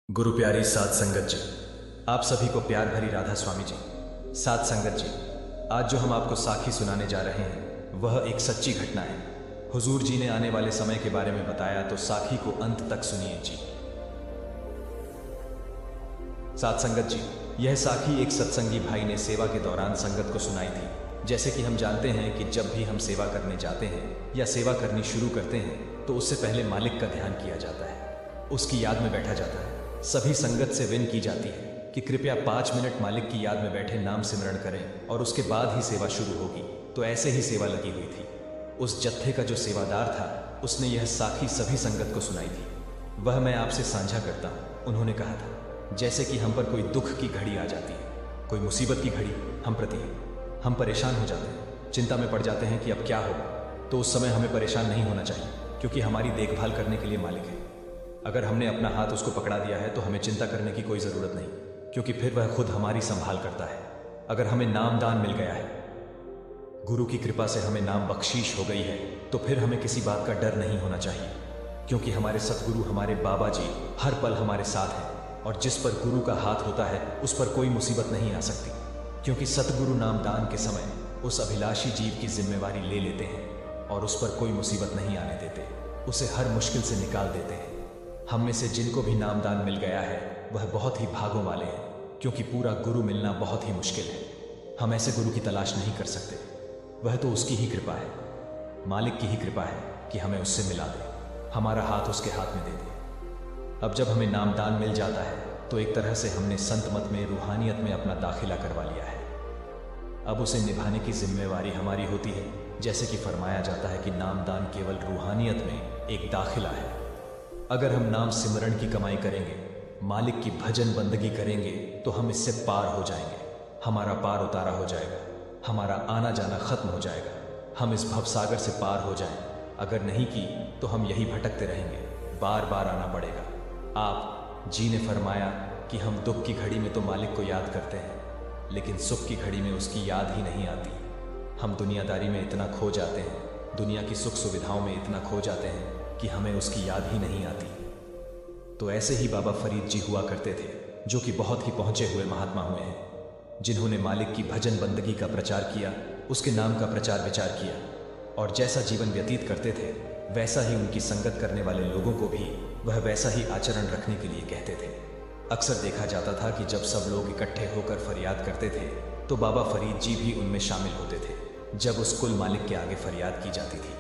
गुरु प्यारी साध संगत जी, आप सभी को प्यार भरी राधा स्वामी जी। साध संगत जी, आज जो हम आपको साखी सुनाने जा रहे हैं वह एक सच्ची घटना है। हुजूर जी ने आने वाले समय के बारे में बताया, तो साखी को अंत तक सुनिए जी। साध संगत जी, यह साखी एक सत्संगी भाई ने सेवा के दौरान संगत को सुनाई थी। जैसे कि हम जानते हैं कि जब भी हम सेवा करने जाते हैं या सेवा करनी शुरू करते हैं तो उससे पहले मालिक का ध्यान किया जाता है, उसकी याद में बैठा जाता है। सभी संगत से विन की जाती है कि कृपया 5 मिनट मालिक की याद में बैठे नाम सिमरण करें और उसके बाद ही सेवा शुरू होगी। तो ऐसे ही सेवा लगी हुई थी। उस जत्थे का जो सेवादार था उसने यह साखी सभी संगत को सुनाई थी। वह मैं आपसे साझा करता हूँ। उन्होंने कहा था, जैसे कि हम पर कोई दुख की घड़ी आ जाती है, कोई मुसीबत की घड़ी हम प्रति है, हम परेशान हो जाते हैं, चिंता में पड़ जाते हैं कि अब क्या होगा। तो उस समय हमें परेशान नहीं होना चाहिए, क्योंकि हमारी देखभाल करने के लिए मालिक है। अगर हमने अपना हाथ उसको पकड़ा दिया है तो हमें चिंता करने की कोई ज़रूरत नहीं, क्योंकि फिर वह खुद हमारी संभाल करता है। अगर हमें नाम दान मिल गया है, गुरु की कृपा से हमें नाम बख्शीश हो गई है, तो फिर हमें किसी बात का डर नहीं होना चाहिए, क्योंकि हमारे सतगुरु हमारे बाबा जी हर पल हमारे साथ हैं। और जिस पर गुरु का हाथ होता है उस पर कोई मुसीबत नहीं आ सकती, क्योंकि सतगुरु नाम दान के समय उस अभिलाषी जीव की जिम्मेवारी ले लेते हैं और उस पर कोई मुसीबत नहीं आने देते, उसे हर मुश्किल से निकाल देते हैं। हम में से जिनको भी नामदान मिल गया है वह बहुत ही भागों वाले हैं, क्योंकि पूरा गुरु मिलना बहुत ही मुश्किल है। हम ऐसे गुरु की तलाश नहीं कर सकते, वह तो उसकी ही कृपा है, मालिक की ही कृपा है कि हमें उससे मिला दे, हमारा हाथ उसके हाथ में दे दे। अब जब हमें नामदान मिल जाता है तो एक तरह से हमने संत मत में, रूहानियत में अपना दाखिला करवा लिया है। अब उसे निभाने की जिम्मेवारी हमारी होती है। जैसे कि फरमाया जाता है कि नामदान केवल रूहानियत में एक दाखिला है। अगर हम नाम सिमरण की कमाई करेंगे, मालिक की भजन बंदगी करेंगे, तो हम इससे पार हो जाएंगे, हमारा पार उतारा हो जाएगा, हमारा आना जाना खत्म हो जाएगा, हम इस भवसागर से पार हो जाएं। अगर नहीं की तो हम यही भटकते रहेंगे, बार बार आना पड़ेगा। आप जी ने फरमाया कि हम दुख की घड़ी में तो मालिक को याद करते हैं, लेकिन सुख की घड़ी में उसकी याद ही नहीं आती। हम दुनियादारी में इतना खो जाते हैं, दुनिया की सुख सुविधाओं में इतना खो जाते हैं कि हमें उसकी याद ही नहीं आती। तो ऐसे ही बाबा फरीद जी हुआ करते थे, जो कि बहुत ही पहुंचे हुए महात्मा हुए हैं, जिन्होंने मालिक की भजन बंदगी का प्रचार किया, उसके नाम का प्रचार विचार किया, और जैसा जीवन व्यतीत करते थे वैसा ही उनकी संगत करने वाले लोगों को भी वह वैसा ही आचरण रखने के लिए कहते थे। अक्सर देखा जाता था कि जब सब लोग इकट्ठे होकर फरियाद करते थे तो बाबा फरीद जी भी उनमें शामिल होते थे। जब उस कुल मालिक के आगे फरियाद की जाती थी,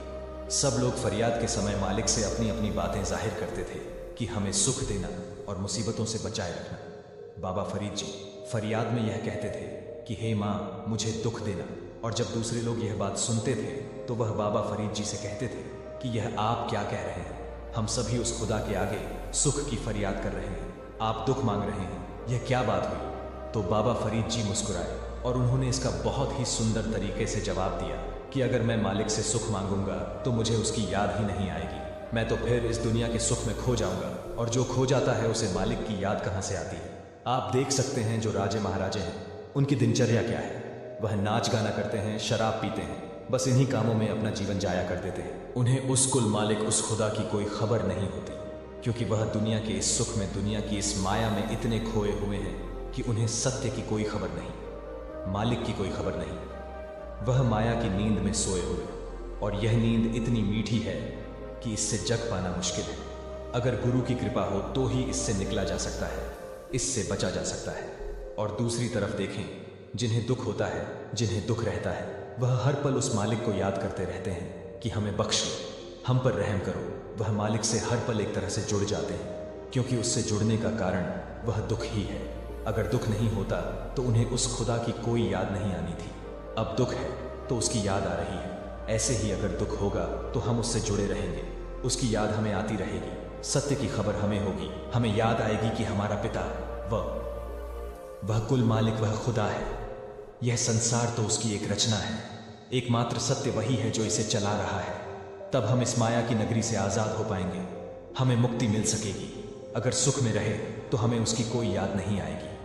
सब लोग फरियाद के समय मालिक से अपनी अपनी बातें जाहिर करते थे कि हमें सुख देना और मुसीबतों से बचाए रखना। बाबा फरीद जी फरियाद में यह कहते थे कि हे माँ, मुझे दुख देना। और जब दूसरे लोग यह बात सुनते थे तो वह बाबा फरीद जी से कहते थे कि यह आप क्या कह रहे हैं, हम सभी उस खुदा के आगे सुख की फरियाद कर रहे हैं, आप दुख मांग रहे हैं, यह क्या बात हुई। तो बाबा फरीद जी मुस्कुराए और उन्होंने इसका बहुत ही सुंदर तरीके से जवाब दिया कि अगर मैं मालिक से सुख मांगूंगा तो मुझे उसकी याद ही नहीं आएगी, मैं तो फिर इस दुनिया के सुख में खो जाऊंगा, और जो खो जाता है उसे मालिक की याद कहाँ से आती है। आप देख सकते हैं जो राजे महाराजे हैं उनकी दिनचर्या क्या है। वह नाच गाना करते हैं, शराब पीते हैं, बस इन्हीं कामों में अपना जीवन जाया कर देते हैं। उन्हें उस कुल मालिक, उस खुदा की कोई खबर नहीं होती, क्योंकि वह दुनिया के इस सुख में, दुनिया की इस माया में इतने खोए हुए हैं कि उन्हें सत्य की कोई खबर नहीं, मालिक की कोई खबर नहीं। वह माया की नींद में सोए हुए, और यह नींद इतनी मीठी है कि इससे जग पाना मुश्किल है। अगर गुरु की कृपा हो तो ही इससे निकला जा सकता है, इससे बचा जा सकता है। और दूसरी तरफ देखें, जिन्हें दुख होता है, जिन्हें दुख रहता है, वह हर पल उस मालिक को याद करते रहते हैं कि हमें बख्श लो, हम पर रहम करो। वह मालिक से हर पल एक तरह से जुड़ जाते हैं, क्योंकि उससे जुड़ने का कारण वह दुख ही है। अगर दुख नहीं होता तो उन्हें उस खुदा की कोई याद नहीं आनी थी। अब दुख है तो उसकी याद आ रही है। ऐसे ही अगर दुख होगा तो हम उससे जुड़े रहेंगे, उसकी याद हमें आती रहेगी, सत्य की खबर हमें होगी, हमें याद आएगी कि हमारा पिता वह कुल मालिक, वह खुदा है। यह संसार तो उसकी एक रचना है, एकमात्र सत्य वही है जो इसे चला रहा है। तब हम इस माया की नगरी से आज़ाद हो पाएंगे, हमें मुक्ति मिल सकेगी। अगर सुख में रहे तो हमें उसकी कोई याद नहीं आएगी,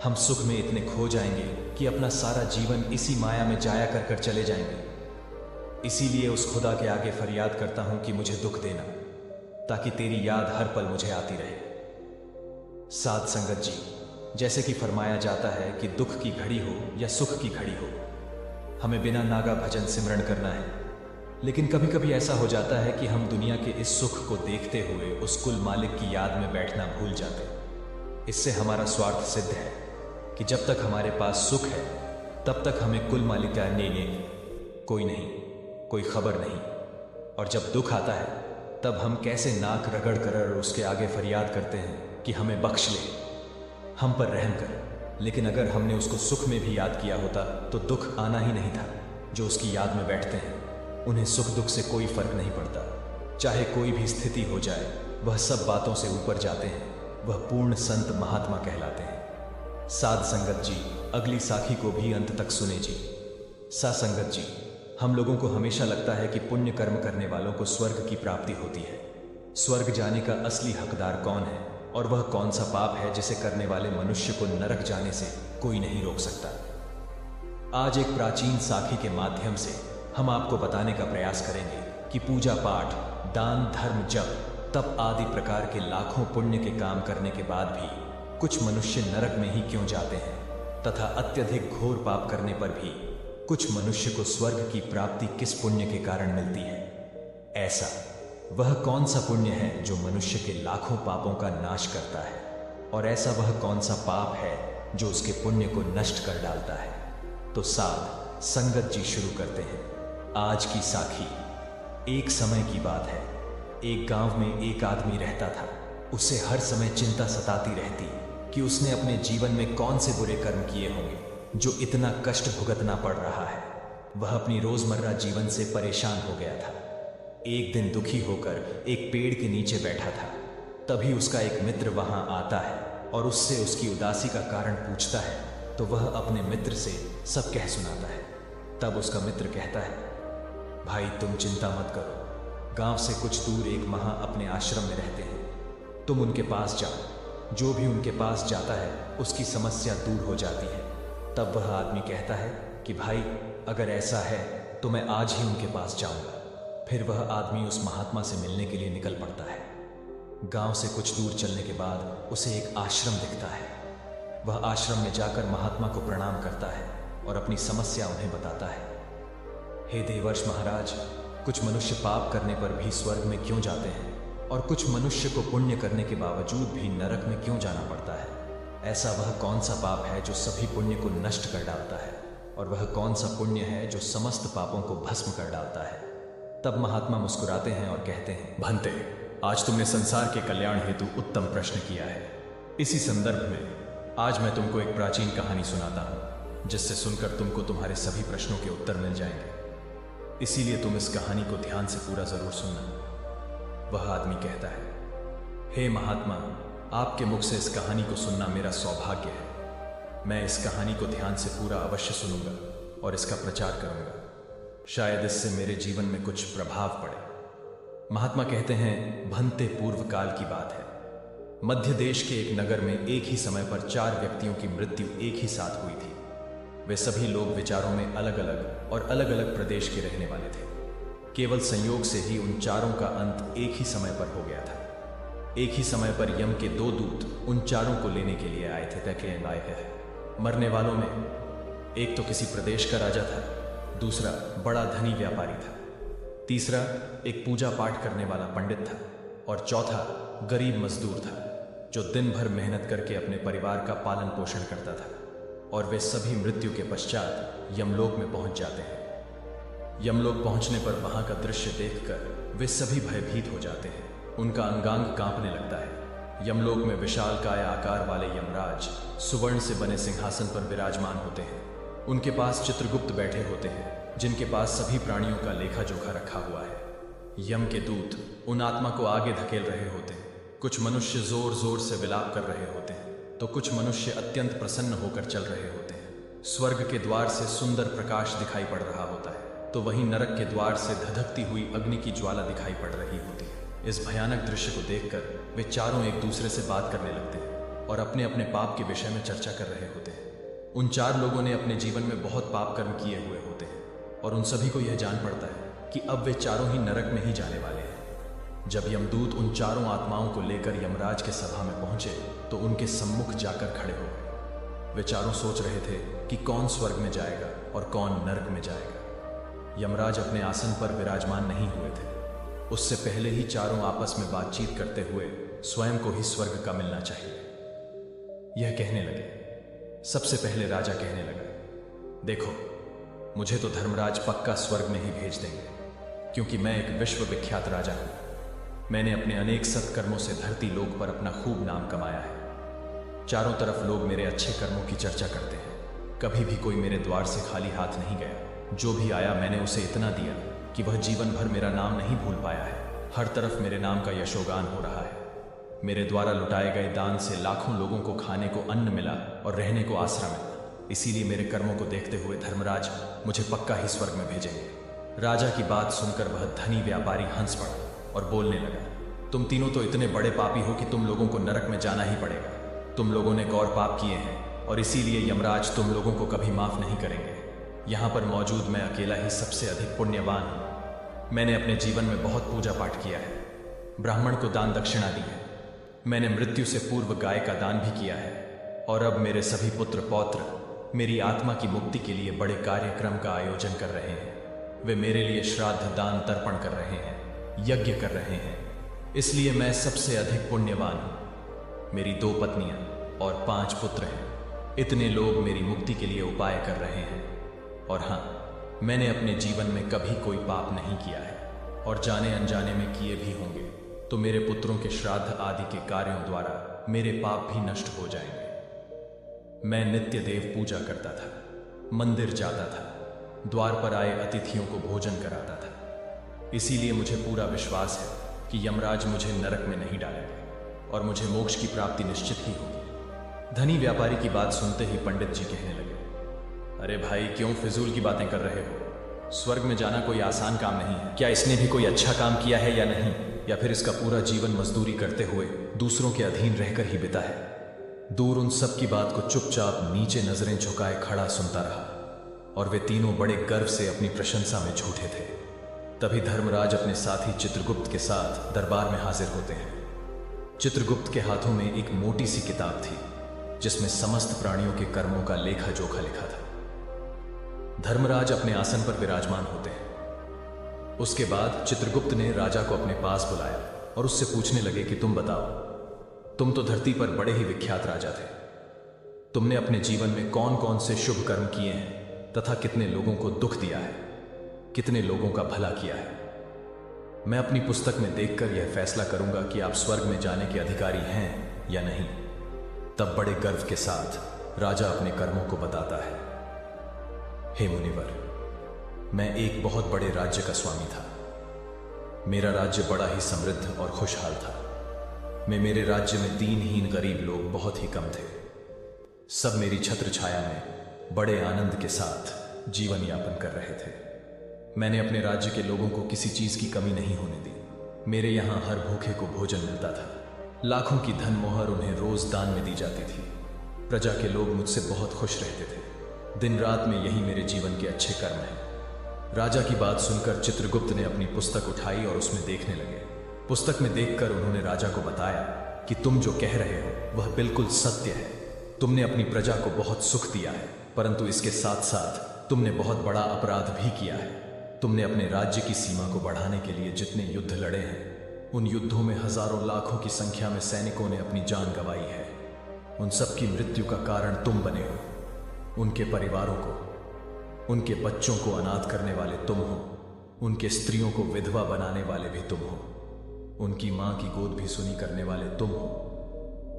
हम सुख में इतने खो जाएंगे कि अपना सारा जीवन इसी माया में जाया कर कर चले जाएंगे। इसीलिए उस खुदा के आगे फरियाद करता हूं कि मुझे दुख देना, ताकि तेरी याद हर पल मुझे आती रहे। साध संगत जी, जैसे कि फरमाया जाता है कि दुख की घड़ी हो या सुख की घड़ी हो, हमें बिना नागा भजन सिमरण करना है। लेकिन कभी कभी ऐसा हो जाता है कि हम दुनिया के इस सुख को देखते हुए उस कुल मालिक की याद में बैठना भूल जाते हैं। इससे हमारा स्वार्थ सिद्ध है कि जब तक हमारे पास सुख है तब तक हमें कुल मालिक का कोई नहीं, कोई खबर नहीं। और जब दुख आता है तब हम कैसे नाक रगड़ कर उसके आगे फरियाद करते हैं कि हमें बख्श ले, हम पर रहम कर। लेकिन अगर हमने उसको सुख में भी याद किया होता तो दुख आना ही नहीं था। जो उसकी याद में बैठते हैं उन्हें सुख दुख से कोई फर्क नहीं पड़ता। चाहे कोई भी स्थिति हो जाए, वह सब बातों से ऊपर जाते हैं। वह पूर्ण संत महात्मा कहलाते हैं। साध संगत जी, अगली साखी को भी अंत तक सुने जी। सा संगत जी, हम लोगों को हमेशा लगता है कि पुण्य कर्म करने वालों को स्वर्ग की प्राप्ति होती है। स्वर्ग जाने का असली हकदार कौन है और वह कौन सा पाप है जिसे करने वाले मनुष्य को नरक जाने से कोई नहीं रोक सकता। आज एक प्राचीन साखी के माध्यम से हम आपको बताने का प्रयास करेंगे कि पूजा पाठ, दान, धर्म, जप, तप आदि प्रकार के लाखों पुण्य के काम करने के बाद भी कुछ मनुष्य नरक में ही क्यों जाते हैं, तथा अत्यधिक घोर पाप करने पर भी कुछ मनुष्य को स्वर्ग की प्राप्ति किस पुण्य के कारण मिलती है। ऐसा वह कौन सा पुण्य है जो मनुष्य के लाखों पापों का नाश करता है, और ऐसा वह कौन सा पाप है जो उसके पुण्य को नष्ट कर डालता है। तो साध संगत जी, शुरू करते हैं आज की साखी। एक समय की बात है, एक गांव में एक आदमी रहता था। उसे हर समय चिंता सताती रहती कि उसने अपने जीवन में कौन से बुरे कर्म किए होंगे जो इतना कष्ट भुगतना पड़ रहा है। वह अपनी रोजमर्रा जीवन से परेशान हो गया था। एक दिन दुखी होकर एक पेड़ के नीचे बैठा था। तभी उसका एक मित्र वहां आता है और उससे उसकी उदासी का कारण पूछता है, तो वह अपने मित्र से सब कह सुनाता है। तब उसका मित्र कहता है, भाई तुम चिंता मत करो, गांव से कुछ दूर एक महा अपने आश्रम में रहते हैं, तुम उनके पास जाओ। जो भी उनके पास जाता है उसकी समस्या दूर हो जाती है। तब वह आदमी कहता है कि भाई अगर ऐसा है तो मैं आज ही उनके पास जाऊंगा। फिर वह आदमी उस महात्मा से मिलने के लिए निकल पड़ता है। गांव से कुछ दूर चलने के बाद उसे एक आश्रम दिखता है। वह आश्रम में जाकर महात्मा को प्रणाम करता है और अपनी समस्या उन्हें बताता है। हे देवर्ष महाराज, कुछ मनुष्य पाप करने पर भी स्वर्ग में क्यों जाते हैं और कुछ मनुष्य को पुण्य करने के बावजूद भी नरक में क्यों जाना पड़ता है। ऐसा वह कौन सा पाप है जो सभी पुण्य को नष्ट कर डालता है, और वह कौन सा पुण्य है जो समस्त पापों को भस्म कर डालता है। तब महात्मा मुस्कुराते हैं और कहते हैं, भंते, आज तुमने संसार के कल्याण हेतु उत्तम प्रश्न किया है। इसी संदर्भ में आज मैं तुमको एक प्राचीन कहानी सुनाता हूं, जिससे सुनकर तुमको तुम्हारे सभी प्रश्नों के उत्तर मिल जाएंगे। इसीलिए तुम इस कहानी को ध्यान से पूरा जरूर सुनना। वह आदमी कहता है, हे महात्मा, आपके मुख से इस कहानी को सुनना मेरा सौभाग्य है। मैं इस कहानी को ध्यान से पूरा अवश्य सुनूंगा और इसका प्रचार करूंगा। शायद इससे मेरे जीवन में कुछ प्रभाव पड़े। महात्मा कहते हैं, भंते, पूर्व काल की बात है। मध्य देश के एक नगर में एक ही समय पर 4 व्यक्तियों की मृत्यु एक ही साथ हुई थी। वे सभी लोग विचारों में अलग अलग और अलग अलग प्रदेश के रहने वाले थे। केवल संयोग से ही उन चारों का अंत एक ही समय पर हो गया था। एक ही समय पर यम के 2 दूत उन चारों को लेने के लिए आए थे। मरने वालों में एक तो किसी प्रदेश का राजा था, दूसरा बड़ा धनी व्यापारी था, तीसरा एक पूजा पाठ करने वाला पंडित था, और चौथा गरीब मजदूर था जो दिन भर मेहनत करके अपने परिवार का पालन पोषण करता था। और वे सभी मृत्यु के पश्चात यमलोक में पहुंच जाते हैं। यमलोक पहुंचने पर वहां का दृश्य देखकर वे सभी भयभीत हो जाते हैं। उनका अंगांग कांपने लगता है। यमलोक में विशाल काय आकार वाले यमराज सुवर्ण से बने सिंहासन पर विराजमान होते हैं। उनके पास चित्रगुप्त बैठे होते हैं, जिनके पास सभी प्राणियों का लेखा जोखा रखा हुआ है। यम के दूत उन आत्मा को आगे धकेल रहे होते हैं। कुछ मनुष्य जोर जोर से विलाप कर रहे होते हैं, तो कुछ मनुष्य अत्यंत प्रसन्न होकर चल रहे होते हैं। स्वर्ग के द्वार से सुंदर प्रकाश दिखाई पड़ रहा होता है, तो वहीं नरक के द्वार से धधकती हुई अग्नि की ज्वाला दिखाई पड़ रही होती है। इस भयानक दृश्य को देखकर वे चारों एक दूसरे से बात करने लगते हैं और अपने अपने पाप के विषय में चर्चा कर रहे होते हैं। उन 4 लोगों ने अपने जीवन में बहुत पाप कर्म किए हुए होते हैं और उन सभी को यह जान पड़ता है कि अब वे चारों ही नरक में ही जाने वाले हैं। जब यमदूत उन चारों आत्माओं को लेकर यमराज के सभा में पहुंचे तो उनके सम्मुख जाकर खड़े हो गए। वे चारों सोच रहे थे कि कौन स्वर्ग में जाएगा और कौन नरक में जाएगा। यमराज अपने आसन पर विराजमान नहीं हुए थे। उससे पहले ही चारों आपस में बातचीत करते हुए स्वयं को ही स्वर्ग का मिलना चाहिए। यह कहने लगे। सबसे पहले राजा कहने लगा, देखो, मुझे तो धर्मराज पक्का स्वर्ग में ही भेज देंगे, क्योंकि मैं एक विश्वविख्यात राजा हूं। मैंने अपने अनेक सत्कर्मों से धरती लोक पर अपना खूब नाम कमाया है। चारों तरफ लोग मेरे अच्छे कर्मों की चर्चा करते हैं। कभी भी कोई मेरे द्वार से खाली हाथ नहीं गया। जो भी आया मैंने उसे इतना दिया कि वह जीवन भर मेरा नाम नहीं भूल पाया है। हर तरफ मेरे नाम का यशोगान हो रहा है। मेरे द्वारा लुटाए गए दान से लाखों लोगों को खाने को अन्न मिला और रहने को आसरा मिला। इसीलिए मेरे कर्मों को देखते हुए धर्मराज मुझे पक्का ही स्वर्ग में भेजेंगे। राजा की बात सुनकर वह धनी व्यापारी हंस पड़ा और बोलने लगा, तुम तीनों तो इतने बड़े पापी हो कि तुम लोगों को नरक में जाना ही पड़ेगा। तुम लोगों ने गौर पाप किए हैं और इसीलिए यमराज तुम लोगों को कभी माफ नहीं करेंगे। यहाँ पर मौजूद मैं अकेला ही सबसे अधिक पुण्यवान हूँ। मैंने अपने जीवन में बहुत पूजा पाठ किया है, ब्राह्मण को दान दक्षिणा दी है। मैंने मृत्यु से पूर्व गाय का दान भी किया है और अब मेरे सभी पुत्र पौत्र मेरी आत्मा की मुक्ति के लिए बड़े कार्यक्रम का आयोजन कर रहे हैं। वे मेरे लिए श्राद्ध दान तर्पण कर रहे हैं, यज्ञ कर रहे हैं। इसलिए मैं सबसे अधिक पुण्यवान हूं। मेरी 2 पत्नियां और 5 पुत्र हैं। इतने लोग मेरी मुक्ति के लिए उपाय कर रहे हैं। और हाँ, मैंने अपने जीवन में कभी कोई पाप नहीं किया है और जाने अनजाने में किए भी होंगे तो मेरे पुत्रों के श्राद्ध आदि के कार्यों द्वारा मेरे पाप भी नष्ट हो जाएंगे। मैं नित्य देव पूजा करता था, मंदिर जाता था, द्वार पर आए अतिथियों को भोजन कराता था। इसीलिए मुझे पूरा विश्वास है कि यमराज मुझे नरक में नहीं डालेगा और मुझे मोक्ष की प्राप्ति निश्चित ही होगी। धनी व्यापारी की बात सुनते ही पंडित जी कहने लगे, अरे भाई, क्यों फिजूल की बातें कर रहे हो? स्वर्ग में जाना कोई आसान काम नहीं है। क्या इसने भी कोई अच्छा काम किया है या नहीं, या फिर इसका पूरा जीवन मजदूरी करते हुए दूसरों के अधीन रहकर ही बिता है? दूर उन सब की बात को चुपचाप नीचे नजरें झुकाए खड़ा सुनता रहा और वे तीनों बड़े गर्व से अपनी प्रशंसा में झूठे थे। तभी धर्मराज अपने साथी चित्रगुप्त के साथ दरबार में हाजिर होते हैं। चित्रगुप्त के हाथों में एक मोटी सी किताब थी जिसमें समस्त प्राणियों के कर्मों का लेखा जोखा लिखा था। धर्मराज अपने आसन पर विराजमान होते हैं। उसके बाद चित्रगुप्त ने राजा को अपने पास बुलाया और उससे पूछने लगे कि तुम बताओ, तुम तो धरती पर बड़े ही विख्यात राजा थे। तुमने अपने जीवन में कौन कौन से शुभ कर्म किए हैं तथा कितने लोगों को दुख दिया है, कितने लोगों का भला किया है? मैं अपनी पुस्तक में देखकर यह फैसला करूंगा कि आप स्वर्ग में जाने के अधिकारी हैं या नहीं। तब बड़े गर्व के साथ राजा अपने कर्मों को बताता है। हे मुनिवर, मैं एक बहुत बड़े राज्य का स्वामी था। मेरा राज्य बड़ा ही समृद्ध और खुशहाल था। मेरे राज्य में दीनहीन गरीब लोग बहुत ही कम थे। सब मेरी छत्र छाया में बड़े आनंद के साथ जीवन यापन कर रहे थे। मैंने अपने राज्य के लोगों को किसी चीज की कमी नहीं होने दी। मेरे यहाँ हर भूखे को भोजन मिलता था। लाखों की धन मोहर उन्हें रोज दान में दी जाती थी। प्रजा के लोग मुझसे बहुत खुश रहते थे। दिन रात में यही मेरे जीवन के अच्छे कर्म हैं। राजा की बात सुनकर चित्रगुप्त ने अपनी पुस्तक उठाई और उसमें देखने लगे। पुस्तक में देखकर उन्होंने राजा को बताया कि तुम जो कह रहे हो वह बिल्कुल सत्य है। तुमने अपनी प्रजा को बहुत सुख दिया है, परंतु इसके साथ साथ तुमने बहुत बड़ा अपराध भी किया है। तुमने अपने राज्य की सीमा को बढ़ाने के लिए जितने युद्ध लड़े हैं, उन युद्धों में हजारों लाखों की संख्या में सैनिकों ने अपनी जान गंवाई है। उन सब की मृत्यु का कारण तुम बने हो। उनके परिवारों को, उनके बच्चों को अनाथ करने वाले तुम हो। उनके स्त्रियों को विधवा बनाने वाले भी तुम हो। उनकी मां की गोद भी सुनी करने वाले तुम हो।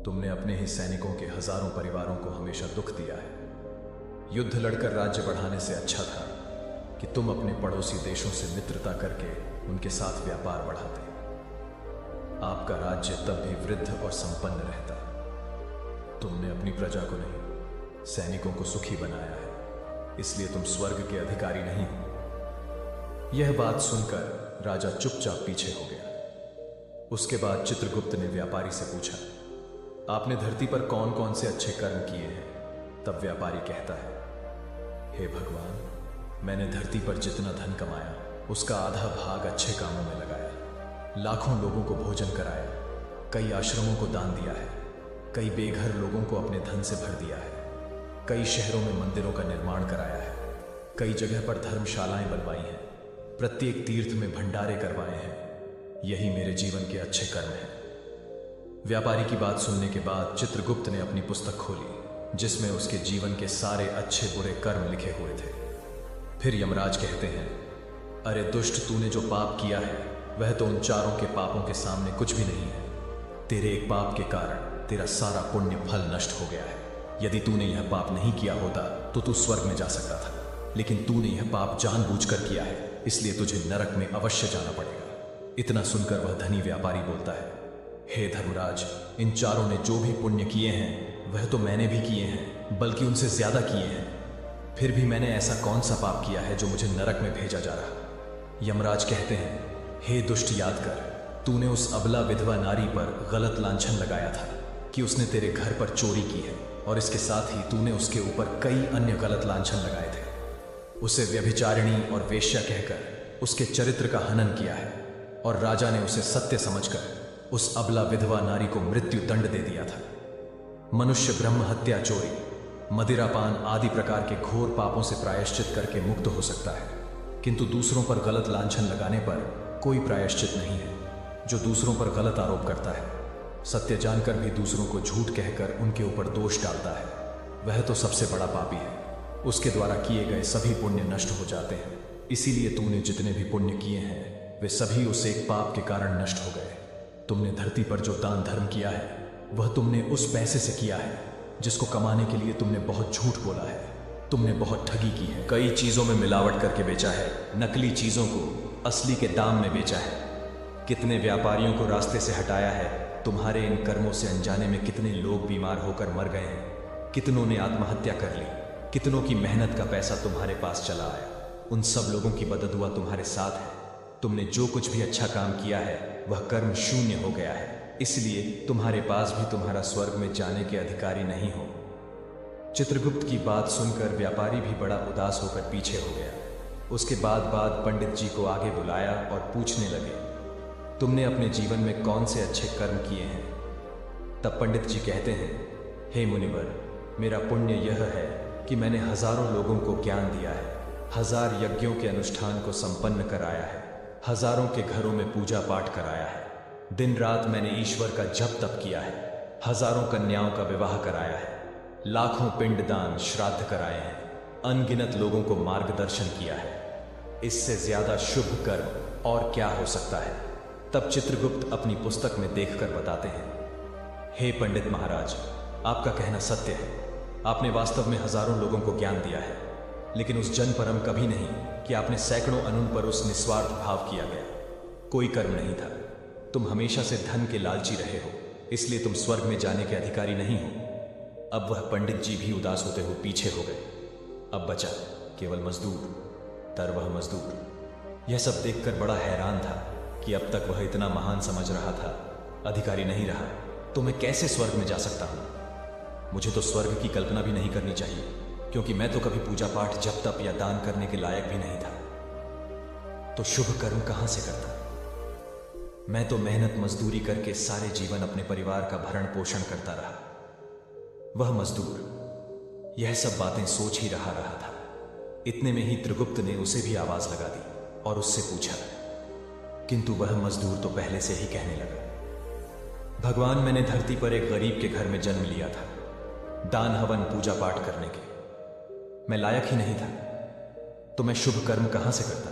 तुमने अपने ही सैनिकों के हजारों परिवारों को हमेशा दुख दिया है। युद्ध लड़कर राज्य बढ़ाने से अच्छा था कि तुम अपने पड़ोसी देशों से मित्रता करके उनके साथ व्यापार बढ़ाते। आपका राज्य तब भी वृद्ध और संपन्न रहता। तुमने अपनी प्रजा को नहीं, सैनिकों को सुखी बनाया है, इसलिए तुम स्वर्ग के अधिकारी नहीं हो। यह बात सुनकर राजा चुपचाप पीछे हो गया। उसके बाद चित्रगुप्त ने व्यापारी से पूछा, आपने धरती पर कौन कौन से अच्छे कर्म किए हैं? तब व्यापारी कहता है, हे भगवान, मैंने धरती पर जितना धन कमाया उसका आधा भाग अच्छे कामों में लगाया। लाखों लोगों को भोजन कराया, कई आश्रमों को दान दिया है, कई बेघर लोगों को अपने धन से भर दिया है, कई शहरों में मंदिरों का निर्माण कराया है, कई जगह पर धर्मशालाएं बनवाई हैं, प्रत्येक तीर्थ में भंडारे करवाए हैं। यही मेरे जीवन के अच्छे कर्म हैं। व्यापारी की बात सुनने के बाद चित्रगुप्त ने अपनी पुस्तक खोली, जिसमें उसके जीवन के सारे अच्छे बुरे कर्म लिखे हुए थे। फिर यमराज कहते हैं, अरे दुष्ट, तूने जो पाप किया है वह तो उन चारों के पापों के सामने कुछ भी नहीं है। तेरे एक पाप के कारण तेरा सारा पुण्य फल नष्ट हो गया है। यदि तूने यह पाप नहीं किया होता तो तू स्वर्ग में जा सकता था, लेकिन तूने यह पाप जानबूझकर किया है, इसलिए तुझे नरक में अवश्य जाना पड़ेगा। इतना सुनकर वह धनी व्यापारी बोलता है, हे धर्मराज, इन चारों ने जो भी पुण्य किए हैं वह तो मैंने भी किए हैं, बल्कि उनसे ज्यादा किए हैं। फिर भी मैंने ऐसा कौन सा पाप किया है जो मुझे नरक में भेजा जा रहा। यमराज कहते हैं, हे दुष्ट, याद कर, तूने उस अबला विधवा नारी पर गलत लांछन लगाया था कि उसने तेरे घर पर चोरी की है, और इसके साथ ही तूने उसके ऊपर कई अन्य गलत लांछन लगाए थे। उसे व्यभिचारिणी और वेश्या कहकर उसके चरित्र का हनन किया है, और राजा ने उसे सत्य समझकर उस अबला विधवा नारी को मृत्यु दंड दे दिया था। मनुष्य ब्रह्म हत्या, चोरी, मदिरापान आदि प्रकार के घोर पापों से प्रायश्चित करके मुक्त हो सकता है, किंतु दूसरों पर गलत लांछन लगाने पर कोई प्रायश्चित नहीं है। जो दूसरों पर गलत आरोप करता है, सत्य जानकर भी दूसरों को झूठ कहकर उनके ऊपर दोष डालता है, वह तो सबसे बड़ा पापी है। उसके द्वारा किए गए सभी पुण्य नष्ट हो जाते हैं। इसीलिए तूने जितने भी पुण्य किए हैं वे सभी उस एक पाप के कारण नष्ट हो गए। तुमने धरती पर जो दान धर्म किया है वह तुमने उस पैसे से किया है जिसको कमाने के लिए तुमने बहुत झूठ बोला है। तुमने बहुत ठगी की है, कई चीजों में मिलावट करके बेचा है, नकली चीजों को असली के दाम में बेचा है। कितने व्यापारियों को रास्ते से हटाया है। तुम्हारे इन कर्मों से अनजाने में कितने लोग बीमार होकर मर गए हैं, कितनों ने आत्महत्या कर ली, कितनों की मेहनत का पैसा तुम्हारे पास चला आया। उन सब लोगों की बददुआ तुम्हारे साथ है। तुमने जो कुछ भी अच्छा काम किया है वह कर्म शून्य हो गया है, इसलिए तुम्हारे पास भी तुम्हारा स्वर्ग में जाने के अधिकारी नहीं हो। चित्रगुप्त की बात सुनकर व्यापारी भी बड़ा उदास होकर पीछे हो गया। उसके बाद पंडित जी को आगे बुलाया और पूछने लगे, तुमने अपने जीवन में कौन से अच्छे कर्म किए हैं? तब पंडित जी कहते हैं, हे मुनिवर, मेरा पुण्य यह है कि मैंने हजारों लोगों को ज्ञान दिया है, 1000 यज्ञों के अनुष्ठान को संपन्न कराया है, हजारों के घरों में पूजा पाठ कराया है, दिन रात मैंने ईश्वर का जप तप किया है, हजारों कन्याओं का विवाह कराया है, लाखों पिंडदान श्राद्ध कराए हैं, अनगिनत लोगों को मार्गदर्शन किया है। इससे ज्यादा शुभ कर्म और क्या हो सकता है? तब चित्रगुप्त अपनी पुस्तक में देखकर बताते हैं, हे पंडित महाराज, आपका कहना सत्य है। आपने वास्तव में हजारों लोगों को ज्ञान दिया है, लेकिन उस जन परम कभी नहीं कि आपने सैकड़ों अनुन पर उस निस्वार्थ भाव किया गया। कोई कर्म नहीं था। तुम हमेशा से धन के लालची रहे हो, इसलिए तुम स्वर्ग में जाने के अधिकारी नहीं हो। अब वह पंडित जी भी उदास होते हुए पीछे हो गए। अब बचा केवल मजदूर, तर वह मजदूर। यह सब देखकर बड़ा हैरान था कि अब तक वह इतना महान समझ रहा था, अधिकारी नहीं रहा तो मैं कैसे स्वर्ग में जा सकता हूं? मुझे तो स्वर्ग की कल्पना भी नहीं करनी चाहिए, क्योंकि मैं तो कभी पूजा पाठ जप तप या दान करने के लायक भी नहीं था। तो शुभ कर्म कहां से करता? मैं तो मेहनत मजदूरी करके सारे जीवन अपने परिवार का भरण पोषण करता रहा। वह मजदूर यह सब बातें सोच ही रहा था। इतने में ही त्रिगुप्त ने उसे भी आवाज लगा दी और उससे पूछा, किंतु वह मजदूर तो पहले से ही कहने लगा, भगवान, मैंने धरती पर एक गरीब के घर में जन्म लिया था, दान हवन पूजा पाठ करने के। मैं लायक ही नहीं था, तो मैं शुभ कर्म कहां से करता?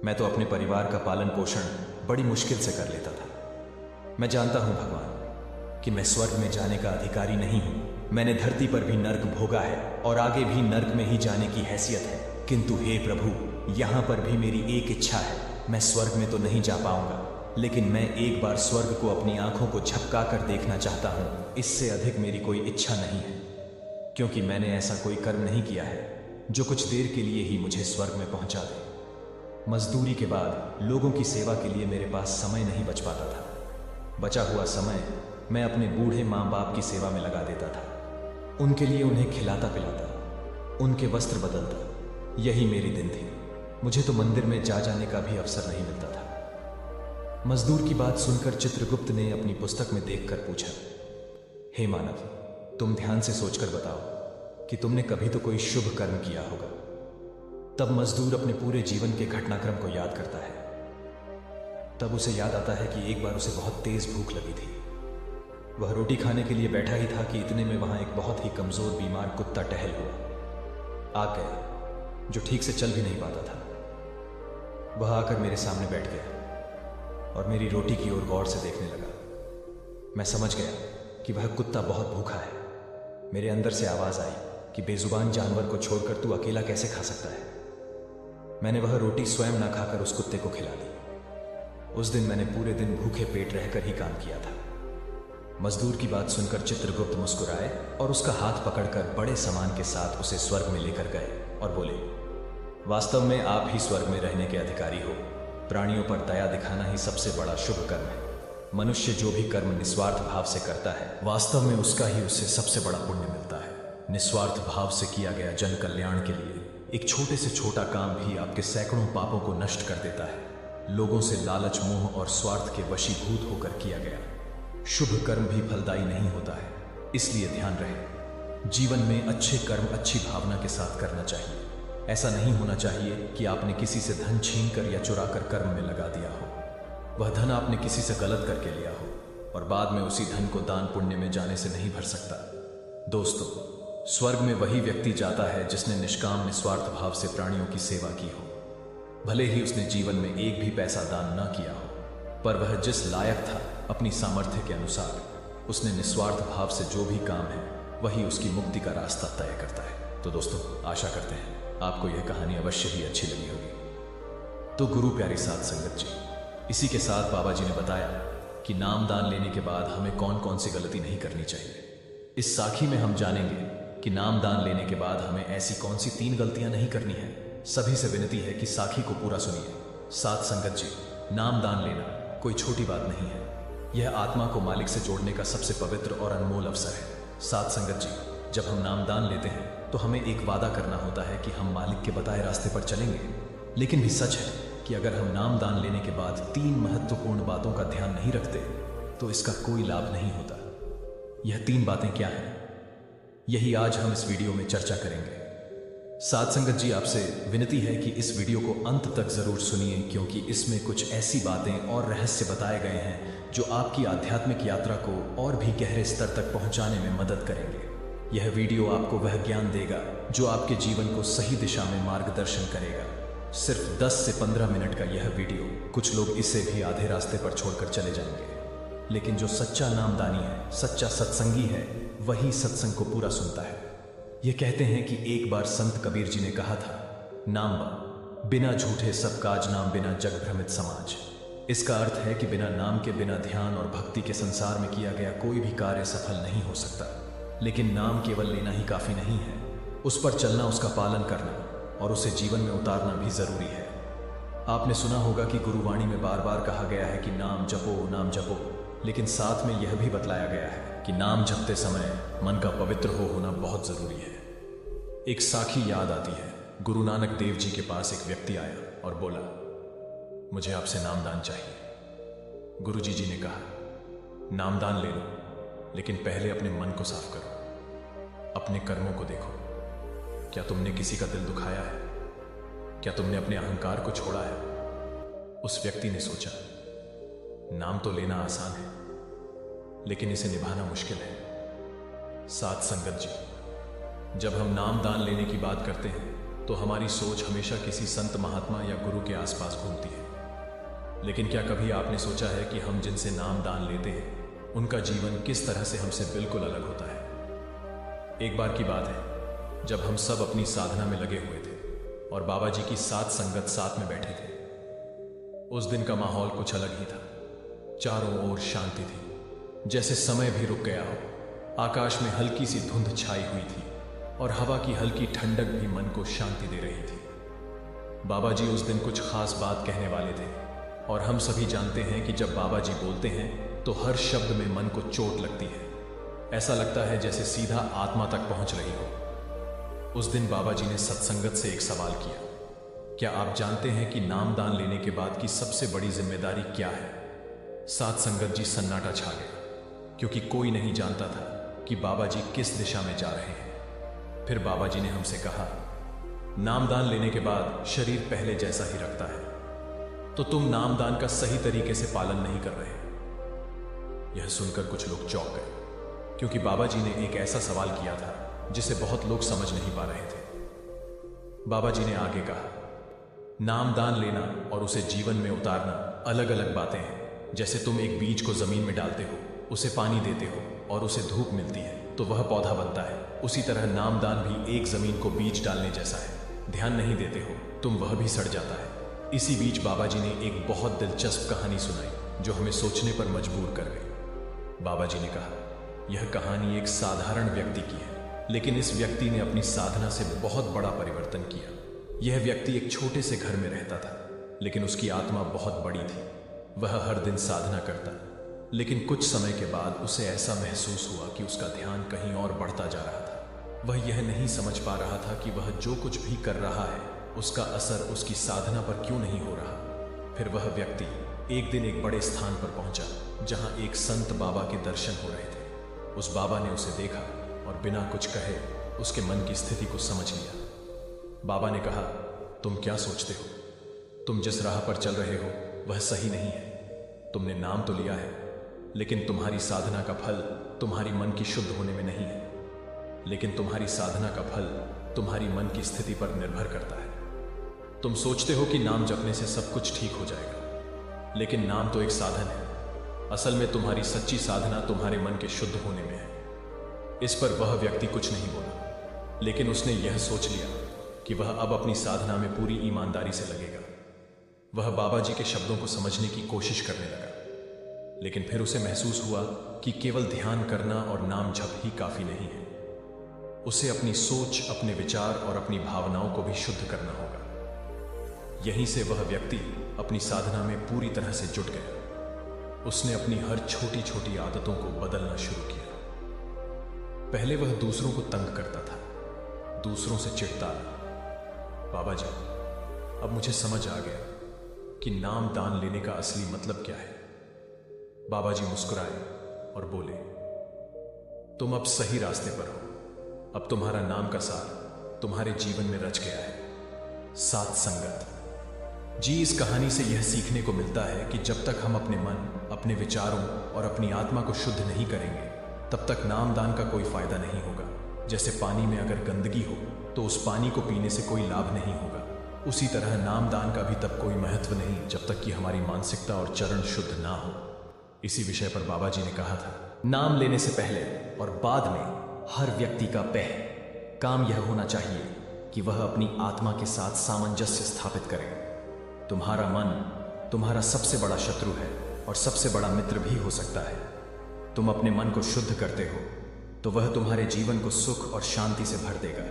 मैं तो अपने परिवार का पालन पोषण बड़ी मुश्किल से कर लेता था। मैं जानता हूं भगवान कि मैं स्वर्ग में जाने का अधिकारी नहीं हूं। मैंने धरती पर भी नर्क भोगा है और आगे भी नर्क में ही जाने की हैसियत है, किंतु हे प्रभु, यहां पर भी मेरी एक इच्छा है। मैं स्वर्ग में तो नहीं जा पाऊंगा, लेकिन मैं एक बार स्वर्ग को अपनी आंखों को झपका कर देखना चाहता हूं। इससे अधिक मेरी कोई इच्छा नहीं है, क्योंकि मैंने ऐसा कोई कर्म नहीं किया है जो कुछ देर के लिए ही मुझे स्वर्ग में पहुंचा दे। मजदूरी के बाद लोगों की सेवा के लिए मेरे पास समय नहीं बच पाता था। बचा हुआ समय मैं अपने बूढ़े माँ बाप की सेवा में लगा देता था। उनके लिए उन्हें खिलाता पिलाता, उनके वस्त्र बदलता, यही मेरी दिन थी। मुझे तो मंदिर में जाने का भी अवसर नहीं मिलता था। मजदूर की बात सुनकर चित्रगुप्त ने अपनी पुस्तक में देखकर पूछा, हे मानव, तुम ध्यान से सोचकर बताओ कि तुमने कभी तो कोई शुभ कर्म किया होगा। तब मजदूर अपने पूरे जीवन के घटनाक्रम को याद करता है। तब उसे याद आता है कि एक बार उसे बहुत तेज भूख लगी थी। वह रोटी खाने के लिए बैठा ही था कि इतने में वहां एक बहुत ही कमजोर बीमार कुत्ता टहल हुआ आ गया, जो ठीक से चल भी नहीं पाता था। वह आकर मेरे सामने बैठ गया और मेरी रोटी की ओर गौर से देखने लगा। मैं समझ गया कि वह कुत्ता बहुत भूखा है। मेरे अंदर से आवाज आई कि बेजुबान जानवर को छोड़कर तू अकेला कैसे खा सकता है। मैंने वह रोटी स्वयं ना खाकर उस कुत्ते को खिला दी। उस दिन मैंने पूरे दिन भूखे पेट रहकर ही काम किया था। मजदूर की बात सुनकर चित्रगुप्त मुस्कुराए और उसका हाथ पकड़कर बड़े सम्मान के साथ उसे स्वर्ग में लेकर गए और बोले, वास्तव में आप ही स्वर्ग में रहने के अधिकारी हो। प्राणियों पर दया दिखाना ही सबसे बड़ा शुभ कर्म है। मनुष्य जो भी कर्म निस्वार्थ भाव से करता है, वास्तव में उसका ही उससे सबसे बड़ा पुण्य मिलता है। निस्वार्थ भाव से किया गया जन कल्याण के लिए एक छोटे से छोटा काम भी आपके सैकड़ों पापों को नष्ट कर देता है। लोगों से लालच, मोह और स्वार्थ के वशीभूत होकर किया गया शुभ कर्म भी फलदायी नहीं होता है। इसलिए ध्यान रहे, जीवन में अच्छे कर्म अच्छी भावना के साथ करना चाहिए। ऐसा नहीं होना चाहिए कि आपने किसी से धन छीनकर या चुराकर कर्म में लगा दिया हो। वह धन आपने किसी से गलत करके लिया हो और बाद में उसी धन को दान पुण्य में जाने से नहीं भर सकता। दोस्तों, स्वर्ग में वही व्यक्ति जाता है जिसने निष्काम निस्वार्थ भाव से प्राणियों की सेवा की हो। भले ही उसने जीवन में एक भी पैसा दान न किया हो, पर वह जिस लायक था अपनी सामर्थ्य के अनुसार उसने निस्वार्थ भाव से जो भी काम है वही उसकी मुक्ति का रास्ता तय करता है। तो दोस्तों, आशा करते हैं आपको यह कहानी अवश्य ही अच्छी लगी होगी। तो गुरु प्यारी साध संगत जी, इसी के साथ बाबा जी ने बताया कि नाम दान लेने के बाद हमें कौन कौन सी गलती नहीं करनी चाहिए। इस साखी में हम जानेंगे कि नाम दान लेने के बाद हमें ऐसी कौन सी 3 गलतियां नहीं करनी है। सभी से विनती है कि साखी को पूरा सुनिए। साध संगत जी, नाम दान लेना कोई छोटी बात नहीं है। यह आत्मा को मालिक से जोड़ने का सबसे पवित्र और अनमोल अवसर है। साध संगत जी, जब हम नाम दान लेते हैं तो हमें एक वादा करना होता है कि हम मालिक के बताए रास्ते पर चलेंगे। लेकिन भी सच है कि अगर हम नाम दान लेने के बाद 3 महत्वपूर्ण बातों का ध्यान नहीं रखते तो इसका कोई लाभ नहीं होता। यह 3 बातें क्या हैं, यही आज हम इस वीडियो में चर्चा करेंगे। साध संगत जी, आपसे विनती है कि इस वीडियो को अंत तक जरूर सुनिए, क्योंकि इसमें कुछ ऐसी बातें और रहस्य बताए गए हैं जो आपकी आध्यात्मिक यात्रा को और भी गहरे स्तर तक पहुंचाने में मदद करेंगे। यह वीडियो आपको वह ज्ञान देगा जो आपके जीवन को सही दिशा में मार्गदर्शन करेगा। सिर्फ 10 से 15 मिनट का यह वीडियो, कुछ लोग इसे भी आधे रास्ते पर छोड़कर चले जाएंगे। लेकिन जो सच्चा नामदानी है, सच्चा सत्संगी है, वही सत्संग को पूरा सुनता है। ये कहते हैं कि एक बार संत कबीर जी ने कहा था, नाम बिना झूठे सब काज नाम बिना जग भ्रमित समाज। इसका अर्थ है कि बिना नाम के, बिना ध्यान और भक्ति के संसार में किया गया कोई भी कार्य सफल नहीं हो सकता। लेकिन नाम केवल लेना ही काफी नहीं है, उस पर चलना, उसका पालन करना और उसे जीवन में उतारना भी जरूरी है। आपने सुना होगा कि गुरुवाणी में बार बार कहा गया है कि नाम जपो, नाम जपो, लेकिन साथ में यह भी बतलाया गया है कि नाम जपते समय मन का पवित्र होना बहुत जरूरी है। एक साखी याद आती है। गुरु नानक देव जी के पास एक व्यक्ति आया और बोला, मुझे आपसे नामदान चाहिए। गुरु जी ने कहा, नामदान ले लो, लेकिन पहले अपने मन को साफ करो, अपने कर्मों को देखो। क्या तुमने किसी का दिल दुखाया है? क्या तुमने अपने अहंकार को छोड़ा है? उस व्यक्ति ने सोचा, नाम तो लेना आसान है, लेकिन इसे निभाना मुश्किल है। साध संगत जी, जब हम नाम दान लेने की बात करते हैं तो हमारी सोच हमेशा किसी संत महात्मा या गुरु के आसपास घूमती है। लेकिन क्या कभी आपने सोचा है कि हम जिनसे नाम दान लेते हैं उनका जीवन किस तरह से हमसे बिल्कुल अलग होता है। एक बार की बात है, जब हम सब अपनी साधना में लगे हुए थे और बाबा जी की साथ संगत साथ में बैठे थे। उस दिन का माहौल कुछ अलग ही था। चारों ओर शांति थी, जैसे समय भी रुक गया हो। आकाश में हल्की सी धुंध छाई हुई थी और हवा की हल्की ठंडक भी मन को शांति दे रही थी। बाबा जी उस दिन कुछ खास बात कहने वाले थे और हम सभी जानते हैं कि जब बाबा जी बोलते हैं तो हर शब्द में मन को चोट लगती है। ऐसा लगता है जैसे सीधा आत्मा तक पहुंच रही हो। उस दिन बाबा जी ने सत्संगत से एक सवाल किया, क्या आप जानते हैं कि नाम दान लेने के बाद की सबसे बड़ी जिम्मेदारी क्या है? सात संगत जी सन्नाटा छा गया, क्योंकि कोई नहीं जानता था कि बाबा जी किस दिशा में जा रहे हैं। फिर बाबा जी ने हमसे कहा, नामदान लेने के बाद शरीर पहले जैसा ही रखता है, तो तुम नामदान का सही तरीके से पालन नहीं कर रहे। यह सुनकर कुछ लोग चौंक गए, क्योंकि बाबा जी ने एक ऐसा सवाल किया था जिसे बहुत लोग समझ नहीं पा रहे थे। बाबा जी ने आगे कहा, नामदान लेना और उसे जीवन में उतारना अलग अलग बातें हैं। जैसे तुम एक बीज को जमीन में डालते हो, उसे पानी देते हो और उसे धूप मिलती है तो वह पौधा बनता है, उसी तरह नामदान भी एक जमीन को बीज डालने जैसा है। ध्यान नहीं देते हो तुम, वह भी सड़ जाता है। इसी बीच बाबा जी ने एक बहुत दिलचस्प कहानी सुनाई जो हमें सोचने पर मजबूर कर गई। बाबा जी ने कहा, यह कहानी एक साधारण व्यक्ति की है, लेकिन इस व्यक्ति ने अपनी साधना से बहुत बड़ा परिवर्तन किया। यह व्यक्ति एक छोटे से घर में रहता था, लेकिन उसकी आत्मा बहुत बड़ी थी। वह हर दिन साधना करता, लेकिन कुछ समय के बाद उसे ऐसा महसूस हुआ कि उसका ध्यान कहीं और बढ़ता जा रहा था। वह यह नहीं समझ पा रहा था कि वह जो कुछ भी कर रहा है उसका असर उसकी साधना पर क्यों नहीं हो रहा। फिर वह व्यक्ति एक दिन एक बड़े स्थान पर पहुंचा, जहां एक संत बाबा के दर्शन हो रहे थे। उस बाबा ने उसे देखा और बिना कुछ कहे उसके मन की स्थिति को समझ लिया। बाबा ने कहा, तुम क्या सोचते हो? तुम जिस राह पर चल रहे हो वह सही नहीं है। तुमने नाम तो लिया है, लेकिन तुम्हारी साधना का फल तुम्हारी मन की शुद्ध होने में नहीं है। लेकिन तुम्हारी साधना का फल तुम्हारी मन की स्थिति पर निर्भर करता है। तुम सोचते हो कि नाम जपने से सब कुछ ठीक हो जाएगा, लेकिन नाम तो एक साधन है। असल में तुम्हारी सच्ची साधना तुम्हारे मन के शुद्ध होने में है। इस पर वह व्यक्ति कुछ नहीं बोला, लेकिन उसने यह सोच लिया कि वह अब अपनी साधना में पूरी ईमानदारी से लगेगा। वह बाबा जी के शब्दों को समझने की कोशिश करने लगा, लेकिन फिर उसे महसूस हुआ कि केवल ध्यान करना और नाम जप ही काफी नहीं है। उसे अपनी सोच, अपने विचार और अपनी भावनाओं को भी शुद्ध करना होगा। यहीं से वह व्यक्ति अपनी साधना में पूरी तरह से जुट गया। उसने अपनी हर छोटी छोटी आदतों को बदलना शुरू किया। पहले वह दूसरों को तंग करता था, दूसरों से चिढ़ता। बाबा जी, अब मुझे समझ आ गया कि नाम दान लेने का असली मतलब क्या है। बाबा जी मुस्कुराए और बोले, तुम अब सही रास्ते पर हो। अब तुम्हारा नाम का सार तुम्हारे जीवन में रच गया है। सात संगत जी, इस कहानी से यह सीखने को मिलता है कि जब तक हम अपने मन, अपने विचारों और अपनी आत्मा को शुद्ध नहीं करेंगे, तब तक नामदान का कोई फायदा नहीं होगा। जैसे पानी में अगर गंदगी हो तो उस पानी को पीने से कोई लाभ नहीं होगा, उसी तरह नामदान का भी तब कोई महत्व नहीं जब तक कि हमारी मानसिकता और चरण शुद्ध ना हो। इसी विषय पर बाबा जी ने कहा था, नाम लेने से पहले और बाद में हर व्यक्ति का काम यह होना चाहिए कि वह अपनी आत्मा के साथ सामंजस्य स्थापित करे। तुम्हारा मन तुम्हारा सबसे बड़ा शत्रु है और सबसे बड़ा मित्र भी हो सकता है। तुम अपने मन को शुद्ध करते हो तो वह तुम्हारे जीवन को सुख और शांति से भर देगा।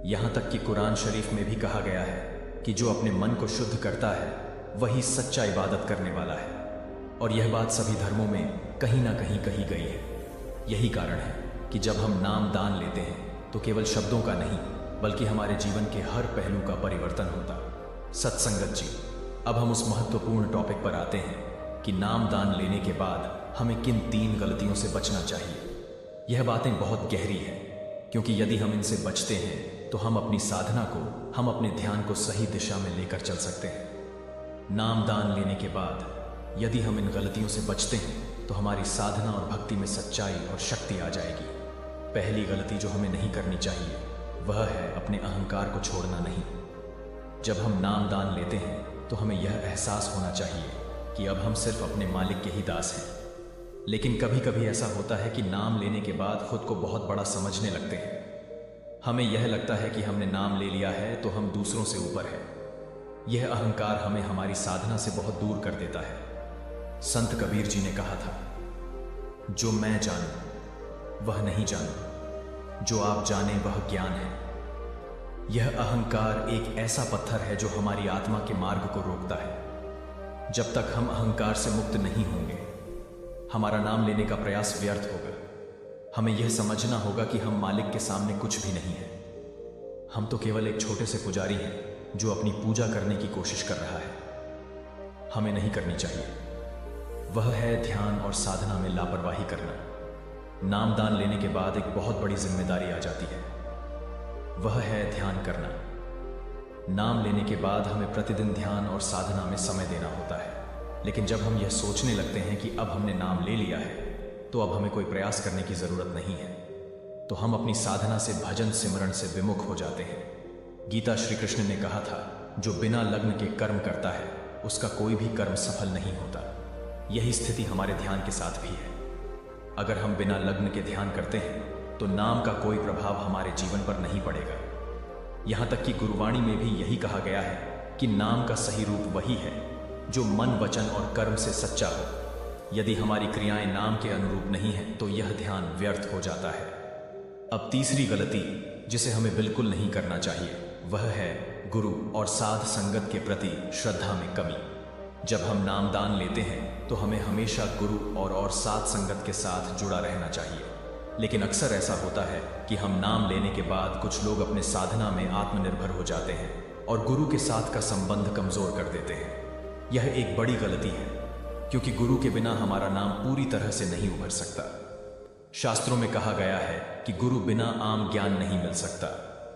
यहां तक कि कुरान शरीफ में भी कहा गया है कि जो अपने मन को शुद्ध करता है वही सच्चा इबादत करने वाला है। और यह बात सभी धर्मों में कहीं ना कहीं कही गई है। यही कारण है कि जब हम नाम दान लेते हैं तो केवल शब्दों का नहीं, बल्कि हमारे जीवन के हर पहलू का परिवर्तन होता। सत्संगत जी, अब हम उस महत्वपूर्ण टॉपिक पर आते हैं कि नाम दान लेने के बाद हमें किन 3 गलतियों से बचना चाहिए। यह बातें बहुत गहरी हैं, क्योंकि यदि हम इनसे बचते हैं तो हम अपनी साधना को, हम अपने ध्यान को सही दिशा में लेकर चल सकते हैं। नाम दान लेने के बाद यदि हम इन गलतियों से बचते हैं तो हमारी साधना और भक्ति में सच्चाई और शक्ति आ जाएगी। पहली गलती जो हमें नहीं करनी चाहिए वह है अपने अहंकार को छोड़ना नहीं। जब हम नाम दान लेते हैं तो हमें यह एहसास होना चाहिए कि अब हम सिर्फ अपने मालिक के ही दास हैं। लेकिन कभी कभी ऐसा होता है कि नाम लेने के बाद खुद को बहुत बड़ा समझने लगते हैं। हमें यह लगता है कि हमने नाम ले लिया है तो हम दूसरों से ऊपर हैं। यह अहंकार हमें हमारी साधना से बहुत दूर कर देता है। संत कबीर जी ने कहा था, जो मैं जानूं वह नहीं जानूं, जो आप जाने वह ज्ञान है। यह अहंकार एक ऐसा पत्थर है जो हमारी आत्मा के मार्ग को रोकता है। जब तक हम अहंकार से मुक्त नहीं होंगे, हमारा नाम लेने का प्रयास व्यर्थ होगा। हमें यह समझना होगा कि हम मालिक के सामने कुछ भी नहीं है। हम तो केवल एक छोटे से पुजारी हैं जो अपनी पूजा करने की कोशिश कर रहा है। हमें नहीं करनी चाहिए। वह है ध्यान और साधना में लापरवाही करना। नामदान लेने के बाद एक बहुत बड़ी जिम्मेदारी आ जाती है, वह है ध्यान करना। नाम लेने के बाद हमें प्रतिदिन ध्यान और साधना में समय देना होता है, लेकिन जब हम यह सोचने लगते हैं कि अब हमने नाम ले लिया है तो अब हमें कोई प्रयास करने की जरूरत नहीं है, तो हम अपनी साधना से, भजन सिमरण से विमुख हो जाते हैं। गीता श्री कृष्ण ने कहा था, जो बिना लग्न के कर्म करता है उसका कोई भी कर्म सफल नहीं होता। यही स्थिति हमारे ध्यान के साथ भी है। अगर हम बिना लग्न के ध्यान करते हैं तो नाम का कोई प्रभाव हमारे जीवन पर नहीं पड़ेगा। यहां तक कि गुरुवाणी में भी यही कहा गया है कि नाम का सही रूप वही है जो मन, वचन और कर्म से सच्चा हो। यदि हमारी क्रियाएं नाम के अनुरूप नहीं हैं तो यह ध्यान व्यर्थ हो जाता है। अब तीसरी गलती जिसे हमें बिल्कुल नहीं करना चाहिए वह है गुरु और साध संगत के प्रति श्रद्धा में कमी। जब हम नामदान लेते हैं तो हमें हमेशा गुरु और साध संगत के साथ जुड़ा रहना चाहिए, लेकिन अक्सर ऐसा होता है कि हम नाम लेने के बाद कुछ लोग अपने साधना में आत्मनिर्भर हो जाते हैं और गुरु के साथ का संबंध कमजोर कर देते हैं। यह एक बड़ी गलती है, क्योंकि गुरु के बिना हमारा नाम पूरी तरह से नहीं उभर सकता। शास्त्रों में कहा गया है कि गुरु बिना आम ज्ञान नहीं मिल सकता।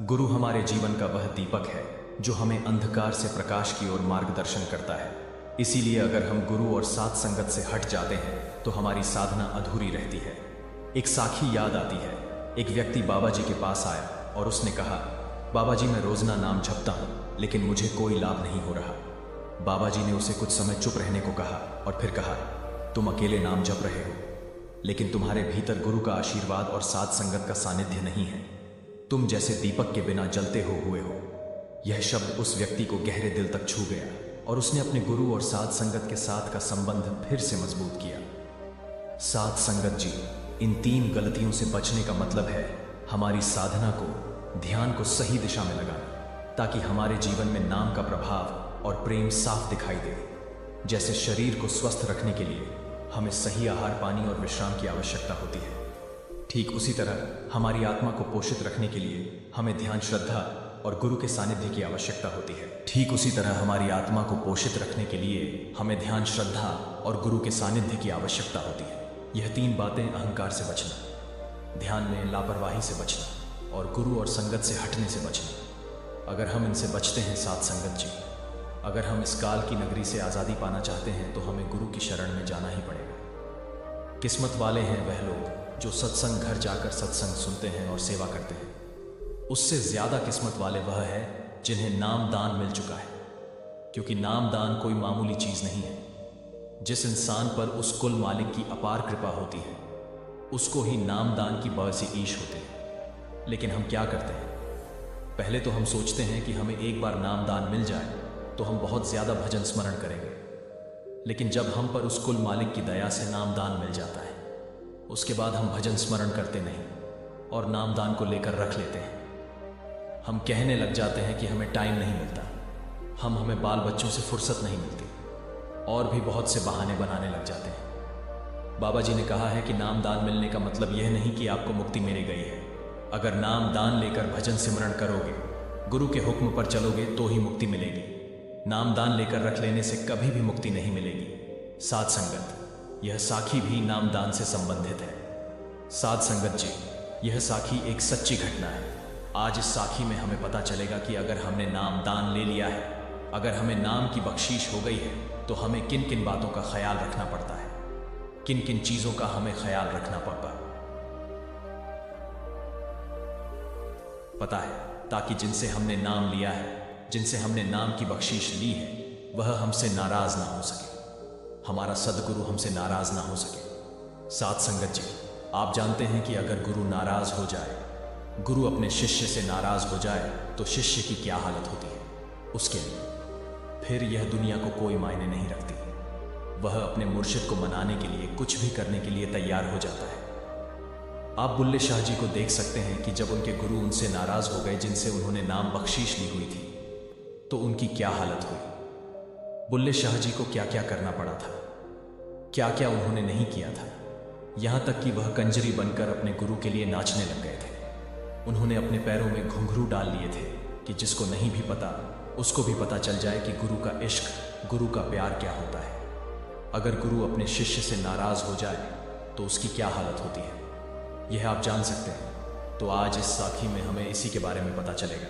गुरु हमारे जीवन का वह दीपक है जो हमें अंधकार से प्रकाश की ओर मार्गदर्शन करता है। इसीलिए अगर हम गुरु और साध संगत से हट जाते हैं तो हमारी साधना अधूरी रहती है। एक साखी याद आती है। एक व्यक्ति बाबा जी के पास आया और उसने कहा, बाबा जी मैं रोजना नाम जपता हूँ लेकिन मुझे कोई लाभ नहीं हो रहा। बाबा जी ने उसे कुछ समय चुप रहने को कहा और फिर कहा, तुम अकेले नाम जप रहे हो, लेकिन तुम्हारे भीतर गुरु का आशीर्वाद और साध संगत का सानिध्य नहीं है। तुम जैसे दीपक के बिना जलते हुए हो। यह शब्द उस व्यक्ति को गहरे दिल तक छू गया और उसने अपने गुरु और साध संगत के साथ का संबंध फिर से मजबूत किया। साध संगत जी, इन 3 गलतियों से बचने का मतलब है हमारी साधना को, ध्यान को सही दिशा में लगाना, ताकि हमारे जीवन में नाम का प्रभाव और प्रेम साफ दिखाई दे। जैसे शरीर को स्वस्थ रखने के लिए हमें सही आहार, पानी और विश्राम की आवश्यकता होती है, ठीक उसी तरह हमारी आत्मा को पोषित रखने के लिए हमें ध्यान, श्रद्धा और गुरु के सानिध्य की आवश्यकता होती है। ठीक उसी तरह हमारी आत्मा को पोषित रखने के लिए हमें ध्यान, श्रद्धा और गुरु के सानिध्य की आवश्यकता होती है। यह 3 बातें, अहंकार से बचना, ध्यान में लापरवाही से बचना और गुरु और संगत से हटने से बचना। अगर हम इनसे बचते हैं साध संगत जी, अगर हम इस काल की नगरी से आज़ादी पाना चाहते हैं तो हमें गुरु की शरण में जाना ही पड़ेगा। किस्मत वाले हैं वह लोग जो सत्संग घर जाकर सत्संग सुनते हैं और सेवा करते हैं। उससे ज्यादा किस्मत वाले वह है जिन्हें नामदान मिल चुका है, क्योंकि नामदान कोई मामूली चीज नहीं है। जिस इंसान पर उस कुल मालिक की अपार कृपा होती है उसको ही नामदान की बरसी ईश होती है। लेकिन हम क्या करते हैं, पहले तो हम सोचते हैं कि हमें एक बार नामदान मिल जाए तो हम बहुत ज्यादा भजन स्मरण करेंगे, लेकिन जब हम पर उस कुल मालिक की दया से नामदान मिल जाता है उसके बाद हम भजन स्मरण करते नहीं और नामदान को लेकर रख लेते हैं। हम कहने लग जाते हैं कि हमें टाइम नहीं मिलता, हमें बाल बच्चों से फुर्सत नहीं मिलती और भी बहुत से बहाने बनाने लग जाते हैं। बाबा जी ने कहा है कि नामदान मिलने का मतलब यह नहीं कि आपको मुक्ति मिल गई है। अगर नामदान लेकर भजन सिमरण करोगे, गुरु के हुक्म पर चलोगे तो ही मुक्ति मिलेगी। नामदान लेकर रख लेने से कभी भी मुक्ति नहीं मिलेगी। साध संगत, यह साखी भी नामदान से संबंधित है। साध संगत जी, यह साखी एक सच्ची घटना है। आज इस साखी में हमें पता चलेगा कि अगर हमने नामदान ले लिया है, अगर हमें नाम की बख्शीश हो गई है तो हमें किन किन बातों का ख्याल रखना पड़ता है, किन किन चीजों का हमें ख्याल रखना पता है, ताकि जिनसे हमने नाम लिया है, जिनसे हमने नाम की बख्शीश ली है, वह हमसे नाराज ना हो सके, हमारा सदगुरु हमसे नाराज ना हो सके। साध संगत जी, आप जानते हैं कि अगर गुरु नाराज हो जाए, गुरु अपने शिष्य से नाराज हो जाए तो शिष्य की क्या हालत होती है। उसके लिए फिर यह दुनिया को कोई मायने नहीं रखती। वह अपने मुर्शिद को मनाने के लिए कुछ भी करने के लिए तैयार हो जाता है। आप बुल्ले शाह जी को देख सकते हैं कि जब उनके गुरु उनसे नाराज हो गए जिनसे उन्होंने नाम बख्शीश ली हुई थी, तो उनकी क्या हालत हुई। बुल्ले शाह जी को क्या क्या करना पड़ा था, क्या क्या उन्होंने नहीं किया था। यहां तक कि वह कंजरी बनकर अपने गुरु के लिए नाचने लग गए थे। उन्होंने अपने पैरों में घुंघरू डाल लिए थे कि जिसको नहीं भी पता उसको भी पता चल जाए कि गुरु का इश्क, गुरु का प्यार क्या होता है। अगर गुरु अपने शिष्य से नाराज हो जाए तो उसकी क्या हालत होती है, यह आप जान सकते हैं। तो आज इस साखी में हमें इसी के बारे में पता चलेगा।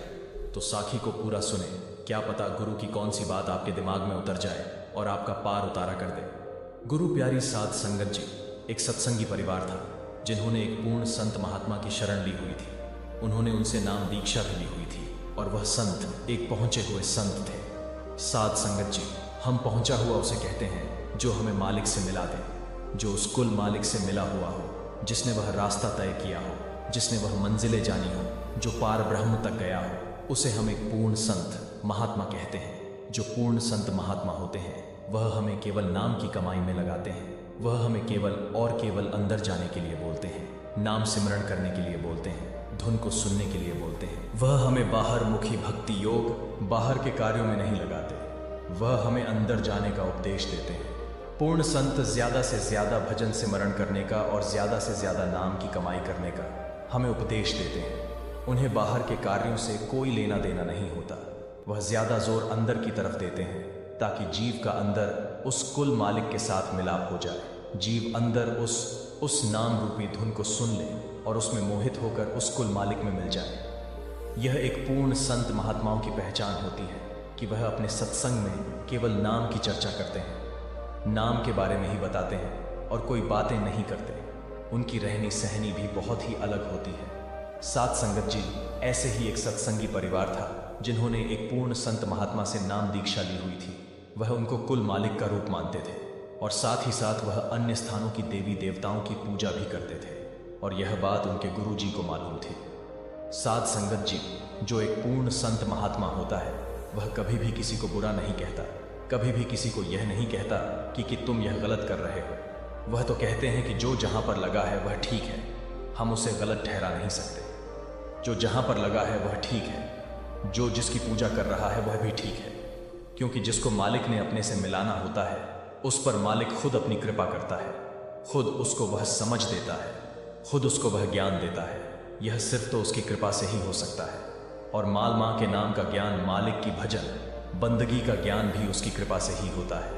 तो साखी को पूरा सुने, क्या पता गुरु की कौन सी बात आपके दिमाग में उतर जाए और आपका पार उतारा कर दे। गुरु प्यारी साध संगत जी एक सत्संगी परिवार था, जिन्होंने एक पूर्ण संत महात्मा की शरण ली हुई थी। उन्होंने उनसे नाम दीक्षा भी ली हुई थी और वह संत एक पहुंचे हुए संत थे। साध संगत जी, हम पहुंचा हुआ उसे कहते हैं जो हमें मालिक से मिला दे, जो उस कुल मालिक से मिला हुआ हो, जिसने वह रास्ता तय किया हो, जिसने वह मंजिलें जानी हो, जो पार ब्रह्म तक गया हो, उसे हम एक पूर्ण संत महात्मा कहते हैं। जो पूर्ण संत महात्मा होते हैं वह हमें केवल नाम की कमाई में लगाते हैं। वह हमें केवल और केवल अंदर जाने के लिए बोलते हैं, नाम सिमरण करने के लिए बोलते हैं, धुन को सुनने के लिए बोलते हैं। वह हमें बाहर मुखी भक्ति योग, बाहर के कार्यों में नहीं लगाते। वह हमें अंदर जाने का उपदेश देते हैं। पूर्ण संत ज्यादा से ज्यादा भजन सिमरण करने का और ज्यादा से ज्यादा नाम की कमाई करने का हमें उपदेश देते हैं। उन्हें बाहर के कार्यों से कोई लेना देना नहीं होता। वह ज्यादा जोर अंदर की तरफ देते हैं ताकि जीव का अंदर उस कुल मालिक के साथ मिलाप हो जाए। जीव अंदर उस नाम रूपी धुन को सुन ले और उसमें मोहित होकर उस कुल मालिक में मिल जाए। यह एक पूर्ण संत महात्माओं की पहचान होती है कि वह अपने सत्संग में केवल नाम की चर्चा करते हैं, नाम के बारे में ही बताते हैं और कोई बातें नहीं करते। उनकी रहनी सहनी भी बहुत ही अलग होती है। साध संगत जी ऐसे ही एक सत्संगी परिवार था, जिन्होंने एक पूर्ण संत महात्मा से नाम दीक्षा ली हुई थी। वह उनको कुल मालिक का रूप मानते थे और साथ ही साथ वह अन्य स्थानों की देवी देवताओं की पूजा भी करते थे और यह बात उनके गुरु जी को मालूम थी। साध संगत जी जो एक पूर्ण संत महात्मा होता है वह कभी भी किसी को बुरा नहीं कहता, कभी भी किसी को यह नहीं कहता कि तुम यह गलत कर रहे हो। वह तो कहते हैं कि जो जहां पर लगा है वह ठीक है, हम उसे गलत ठहरा नहीं सकते। जो जहां पर लगा है वह ठीक है, जो जिसकी पूजा कर रहा है वह भी ठीक है, क्योंकि जिसको मालिक ने अपने से मिलाना होता है उस पर मालिक खुद अपनी कृपा करता है, खुद उसको वह समझ देता है, खुद उसको वह ज्ञान देता है। यह सिर्फ तो उसकी कृपा से ही हो सकता है। और माल माँ के नाम का ज्ञान, मालिक की भजन बंदगी का ज्ञान भी उसकी कृपा से ही होता है।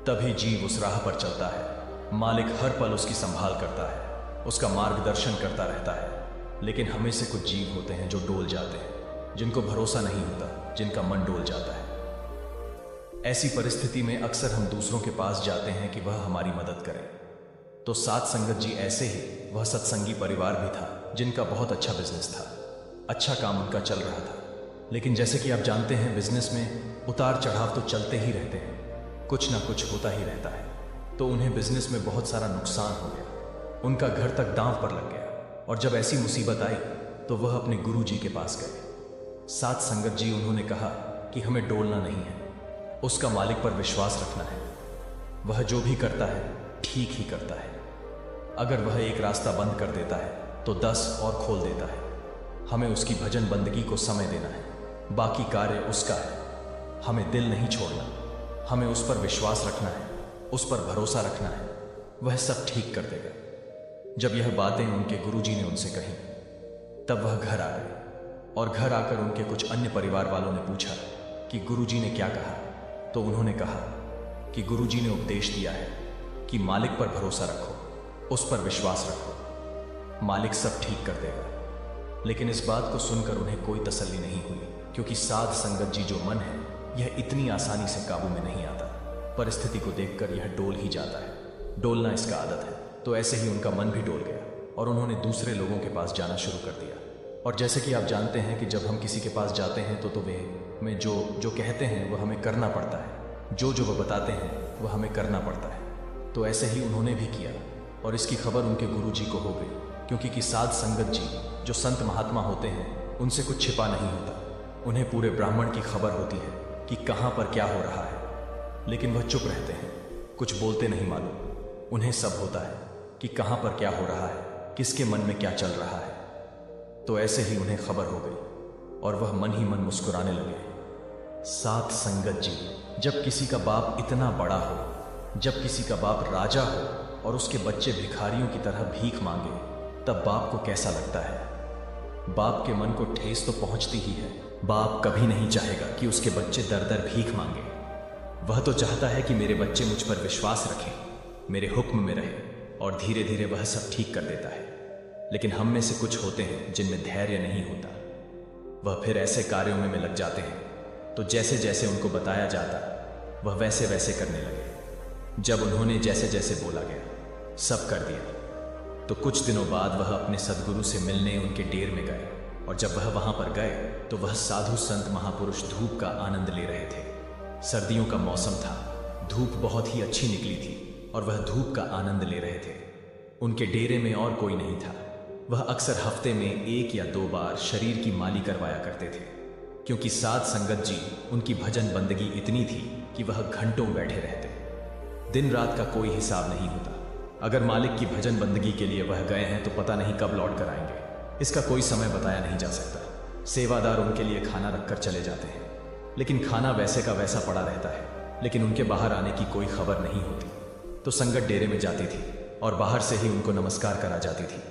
तभी जीव उस राह पर चलता है। मालिक हर पल उसकी संभाल करता है, उसका मार्गदर्शन करता रहता है। लेकिन हमें से कुछ जीव होते हैं जो डोल जाते हैं, जिनको भरोसा नहीं होता, जिनका मन डोल जाता है। ऐसी परिस्थिति में अक्सर हम दूसरों के पास जाते हैं कि वह हमारी मदद करें। तो साध संगत जी ऐसे ही वह सत्संगी परिवार भी था जिनका बहुत अच्छा बिजनेस था, अच्छा काम उनका चल रहा था। लेकिन जैसे कि आप जानते हैं बिजनेस में उतार चढ़ाव तो चलते ही रहते हैं, कुछ ना कुछ होता ही रहता है। तो उन्हें बिजनेस में बहुत सारा नुकसान हो गया, उनका घर तक दांव पर लग गया। और जब ऐसी मुसीबत आई तो वह अपने गुरु जी के पास गए। साध संगत जी उन्होंने कहा कि हमें डोलना नहीं है, उसका मालिक पर विश्वास रखना है। वह जो भी करता है ठीक ही करता है। अगर वह एक रास्ता बंद कर देता है तो 10 और खोल देता है। हमें उसकी भजन बंदगी को समय देना है, बाकी कार्य उसका है। हमें दिल नहीं छोड़ना, हमें उस पर विश्वास रखना है, उस पर भरोसा रखना है, वह सब ठीक कर देगा। जब यह बातें उनके गुरुजी ने उनसे कही तब वह घर आ गए और घर आकर उनके कुछ अन्य परिवार वालों ने पूछा कि गुरुजी ने क्या कहा। तो उन्होंने कहा कि गुरुजी ने उपदेश दिया है कि मालिक पर भरोसा रखो, उस पर विश्वास रखो, मालिक सब ठीक कर देगा। लेकिन इस बात को सुनकर उन्हें कोई तसल्ली नहीं हुई, क्योंकि साध संगत जी जो मन है यह इतनी आसानी से काबू में नहीं आता। परिस्थिति को देखकर यह डोल ही जाता है, डोलना इसका आदत है। तो ऐसे ही उनका मन भी डोल गया और उन्होंने दूसरे लोगों के पास जाना शुरू कर दिया। और जैसे कि आप जानते हैं कि जब हम किसी के पास जाते हैं तो वे हमें जो कहते हैं वह हमें करना पड़ता है, जो वह बताते हैं वह हमें करना पड़ता है। तो ऐसे ही उन्होंने भी किया और इसकी खबर उनके गुरु जी को हो गई, क्योंकि साध संगत जी जो संत महात्मा होते हैं उनसे कुछ छिपा नहीं होता। उन्हें पूरे ब्राह्मण की खबर होती है कि कहाँ पर क्या हो रहा है, लेकिन वह चुप रहते हैं, कुछ बोलते नहीं। मालूम उन्हें सब होता है कि कहाँ पर क्या हो रहा है, किसके मन में क्या चल रहा है। तो ऐसे ही उन्हें खबर हो गई और वह मन ही मन मुस्कुराने लगे। साध संगत जी, जब किसी का बाप इतना बड़ा हो, जब किसी का बाप राजा हो और उसके बच्चे भिखारियों की तरह भीख मांगे, तब बाप को कैसा लगता है। बाप के मन को ठेस तो पहुंचती ही है। बाप कभी नहीं चाहेगा कि उसके बच्चे दर दर भीख मांगे। वह तो चाहता है कि मेरे बच्चे मुझ पर विश्वास रखें, मेरे हुक्म में रहें, और धीरे धीरे वह सब ठीक कर देता है। लेकिन हम में से कुछ होते हैं जिनमें धैर्य नहीं होता। वह फिर ऐसे कार्यों में लग जाते हैं, तो जैसे जैसे उनको बताया जाता वह वैसे वैसे करने लगे। जब उन्होंने जैसे जैसे बोला गया सब कर दिया, तो कुछ दिनों बाद वह अपने सद्गुरु से मिलने उनके डेर में गए। और जब वह वहां पर गए तो वह साधु संत महापुरुष धूप का आनंद ले रहे थे। सर्दियों का मौसम था, धूप बहुत ही अच्छी निकली थी और वह धूप का आनंद ले रहे थे। उनके डेरे में और कोई नहीं था। वह अक्सर हफ्ते में 1 या 2 बार शरीर की माली करवाया करते थे, क्योंकि साध संगत जी उनकी भजन बंदगी इतनी थी कि वह घंटों बैठे रहते। दिन रात का कोई हिसाब नहीं होता। अगर मालिक की भजन बंदगी के लिए वह गए हैं तो पता नहीं कब लौट कर आएंगे, इसका कोई समय बताया नहीं जा सकता। सेवादार उनके लिए खाना रखकर चले जाते हैं, लेकिन खाना वैसे का वैसा पड़ा रहता है, लेकिन उनके बाहर आने की कोई खबर नहीं होती। तो संगत डेरे में जाती थी और बाहर से ही उनको नमस्कार करा जाती थी।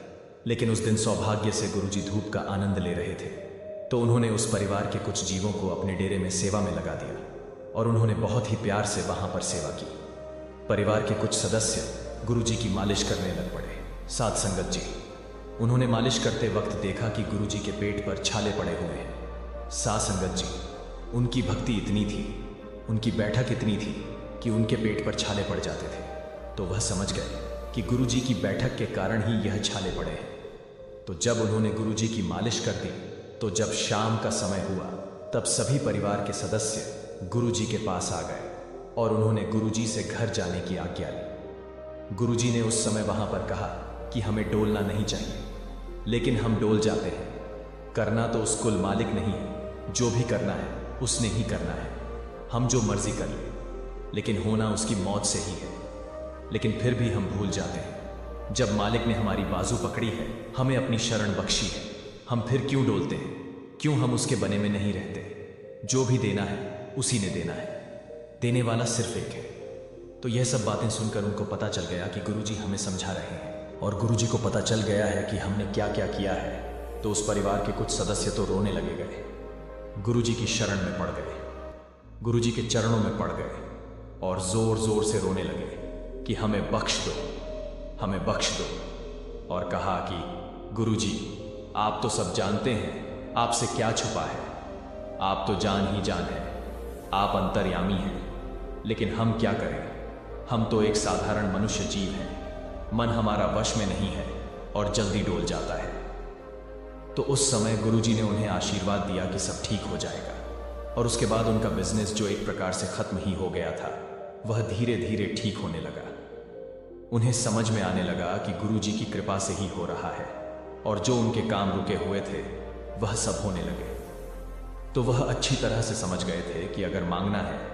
लेकिन उस दिन सौभाग्य से गुरुजी धूप का आनंद ले रहे थे, तो उन्होंने उस परिवार के कुछ जीवों को अपने डेरे में सेवा में लगा दिया और उन्होंने बहुत ही प्यार से वहां पर सेवा की। परिवार के कुछ सदस्य गुरुजी की मालिश करने लग पड़े। साध संगत जी, उन्होंने मालिश करते वक्त देखा कि गुरुजी के पेट पर छाले पड़े हुए हैं। साध संगत जी, उनकी भक्ति इतनी थी, उनकी बैठक इतनी थी कि उनके पेट पर छाले पड़ जाते थे। तो वह समझ गए कि गुरुजी की बैठक के कारण ही यह छाले पड़े हैं। तो जब उन्होंने गुरुजी की मालिश कर दी, तो जब शाम का समय हुआ तब सभी परिवार के सदस्य गुरुजी के पास आ गए और उन्होंने गुरुजी से घर जाने की आज्ञा ली। गुरुजी ने उस समय वहां पर कहा कि हमें डोलना नहीं चाहिए, लेकिन हम डोल जाते हैं। करना तो उस कुल मालिक नहीं है, जो भी करना है उसने ही करना है। हम जो मर्जी कर ले, लेकिन होना उसकी मौत से ही है। लेकिन फिर भी हम भूल जाते हैं। जब मालिक ने हमारी बाजू पकड़ी है, हमें अपनी शरण बख्शी है, हम फिर क्यों डोलते हैं? क्यों हम उसके बने में नहीं रहते? जो भी देना है उसी ने देना है, देने वाला सिर्फ एक है। तो यह सब बातें सुनकर उनको पता चल गया कि गुरुजी हमें समझा रहे हैं, और गुरुजी को पता चल गया है कि हमने क्या क्या किया है। तो उस परिवार के कुछ सदस्य तो रोने लगे गए, गुरुजी की शरण में पड़ गए, गुरुजी के चरणों में पड़ गए और जोर जोर से रोने लगे कि हमें बख्श दो, हमें बख्श दो। और कहा कि गुरुजी, आप तो सब जानते हैं, आपसे क्या छुपा है, आप तो जान ही जान है, आप अंतर्यामी हैं। लेकिन हम क्या करें? हम तो एक साधारण मनुष्य जीव हैं, मन हमारा वश में नहीं है और जल्दी डोल जाता है। तो उस समय गुरुजी ने उन्हें आशीर्वाद दिया कि सब ठीक हो जाएगा। और उसके बाद उनका बिजनेस जो एक प्रकार से खत्म ही हो गया था, वह धीरे धीरे ठीक होने लगा। उन्हें समझ में आने लगा कि गुरुजी की कृपा से ही हो रहा है, और जो उनके काम रुके हुए थे वह सब होने लगे। तो वह अच्छी तरह से समझ गए थे कि अगर मांगना है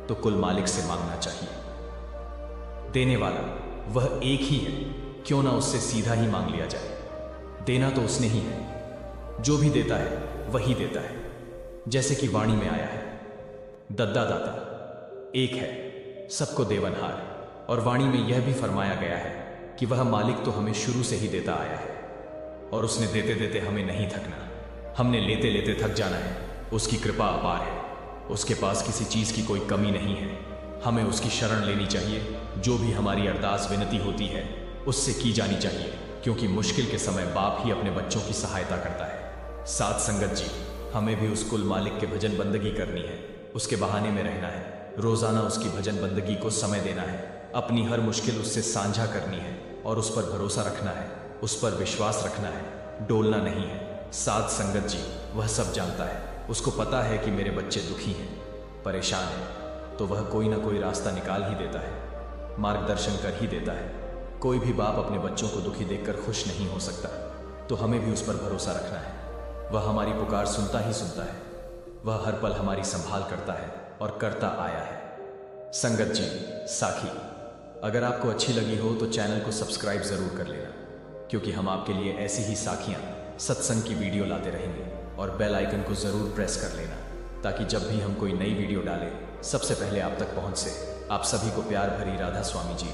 तो कुल मालिक से मांगना चाहिए। देने वाला वह एक ही है, क्यों ना उससे सीधा ही मांग लिया जाए। देना तो उसने ही है, जो भी देता है वही देता है। जैसे कि वाणी में आया है, दद्दा दाता एक है, सबको देवनहार। और वाणी में यह भी फरमाया गया है कि वह मालिक तो हमें शुरू से ही देता आया है, और उसने देते देते हमें नहीं थकना, हमने लेते लेते थक जाना है। उसकी कृपा अपार है, उसके पास किसी चीज की कोई कमी नहीं है। हमें उसकी शरण लेनी चाहिए। जो भी हमारी अरदास विनती होती है उससे की जानी चाहिए, क्योंकि मुश्किल के समय बाप ही अपने बच्चों की सहायता करता है। साध संगत जी, हमें भी उस कुल मालिक के भजन बंदगी करनी है, उसके बहाने में रहना है, रोजाना उसकी भजन बंदगी को समय देना है, अपनी हर मुश्किल उससे साझा करनी है और उस पर भरोसा रखना है, उस पर विश्वास रखना है, डोलना नहीं है। साध संगत जी वह सब जानता है, उसको पता है कि मेरे बच्चे दुखी हैं, परेशान हैं, तो वह कोई ना कोई रास्ता निकाल ही देता है, मार्गदर्शन कर ही देता है। कोई भी बाप अपने बच्चों को दुखी देखकर खुश नहीं हो सकता, तो हमें भी उस पर भरोसा रखना है। वह हमारी पुकार सुनता ही सुनता है, वह हर पल हमारी संभाल करता है और करता आया है। संगत जी, साखी, अगर आपको अच्छी लगी हो तो चैनल को सब्सक्राइब जरूर कर लेना, क्योंकि हम आपके लिए ऐसी ही साखियां सत्संग की वीडियो लाते रहेंगे। और बेल आइकन को जरूर प्रेस कर लेना, ताकि जब भी हम कोई नई वीडियो डालें सबसे पहले आप तक पहुंच से। आप सभी को प्यार भरी राधा स्वामी जी।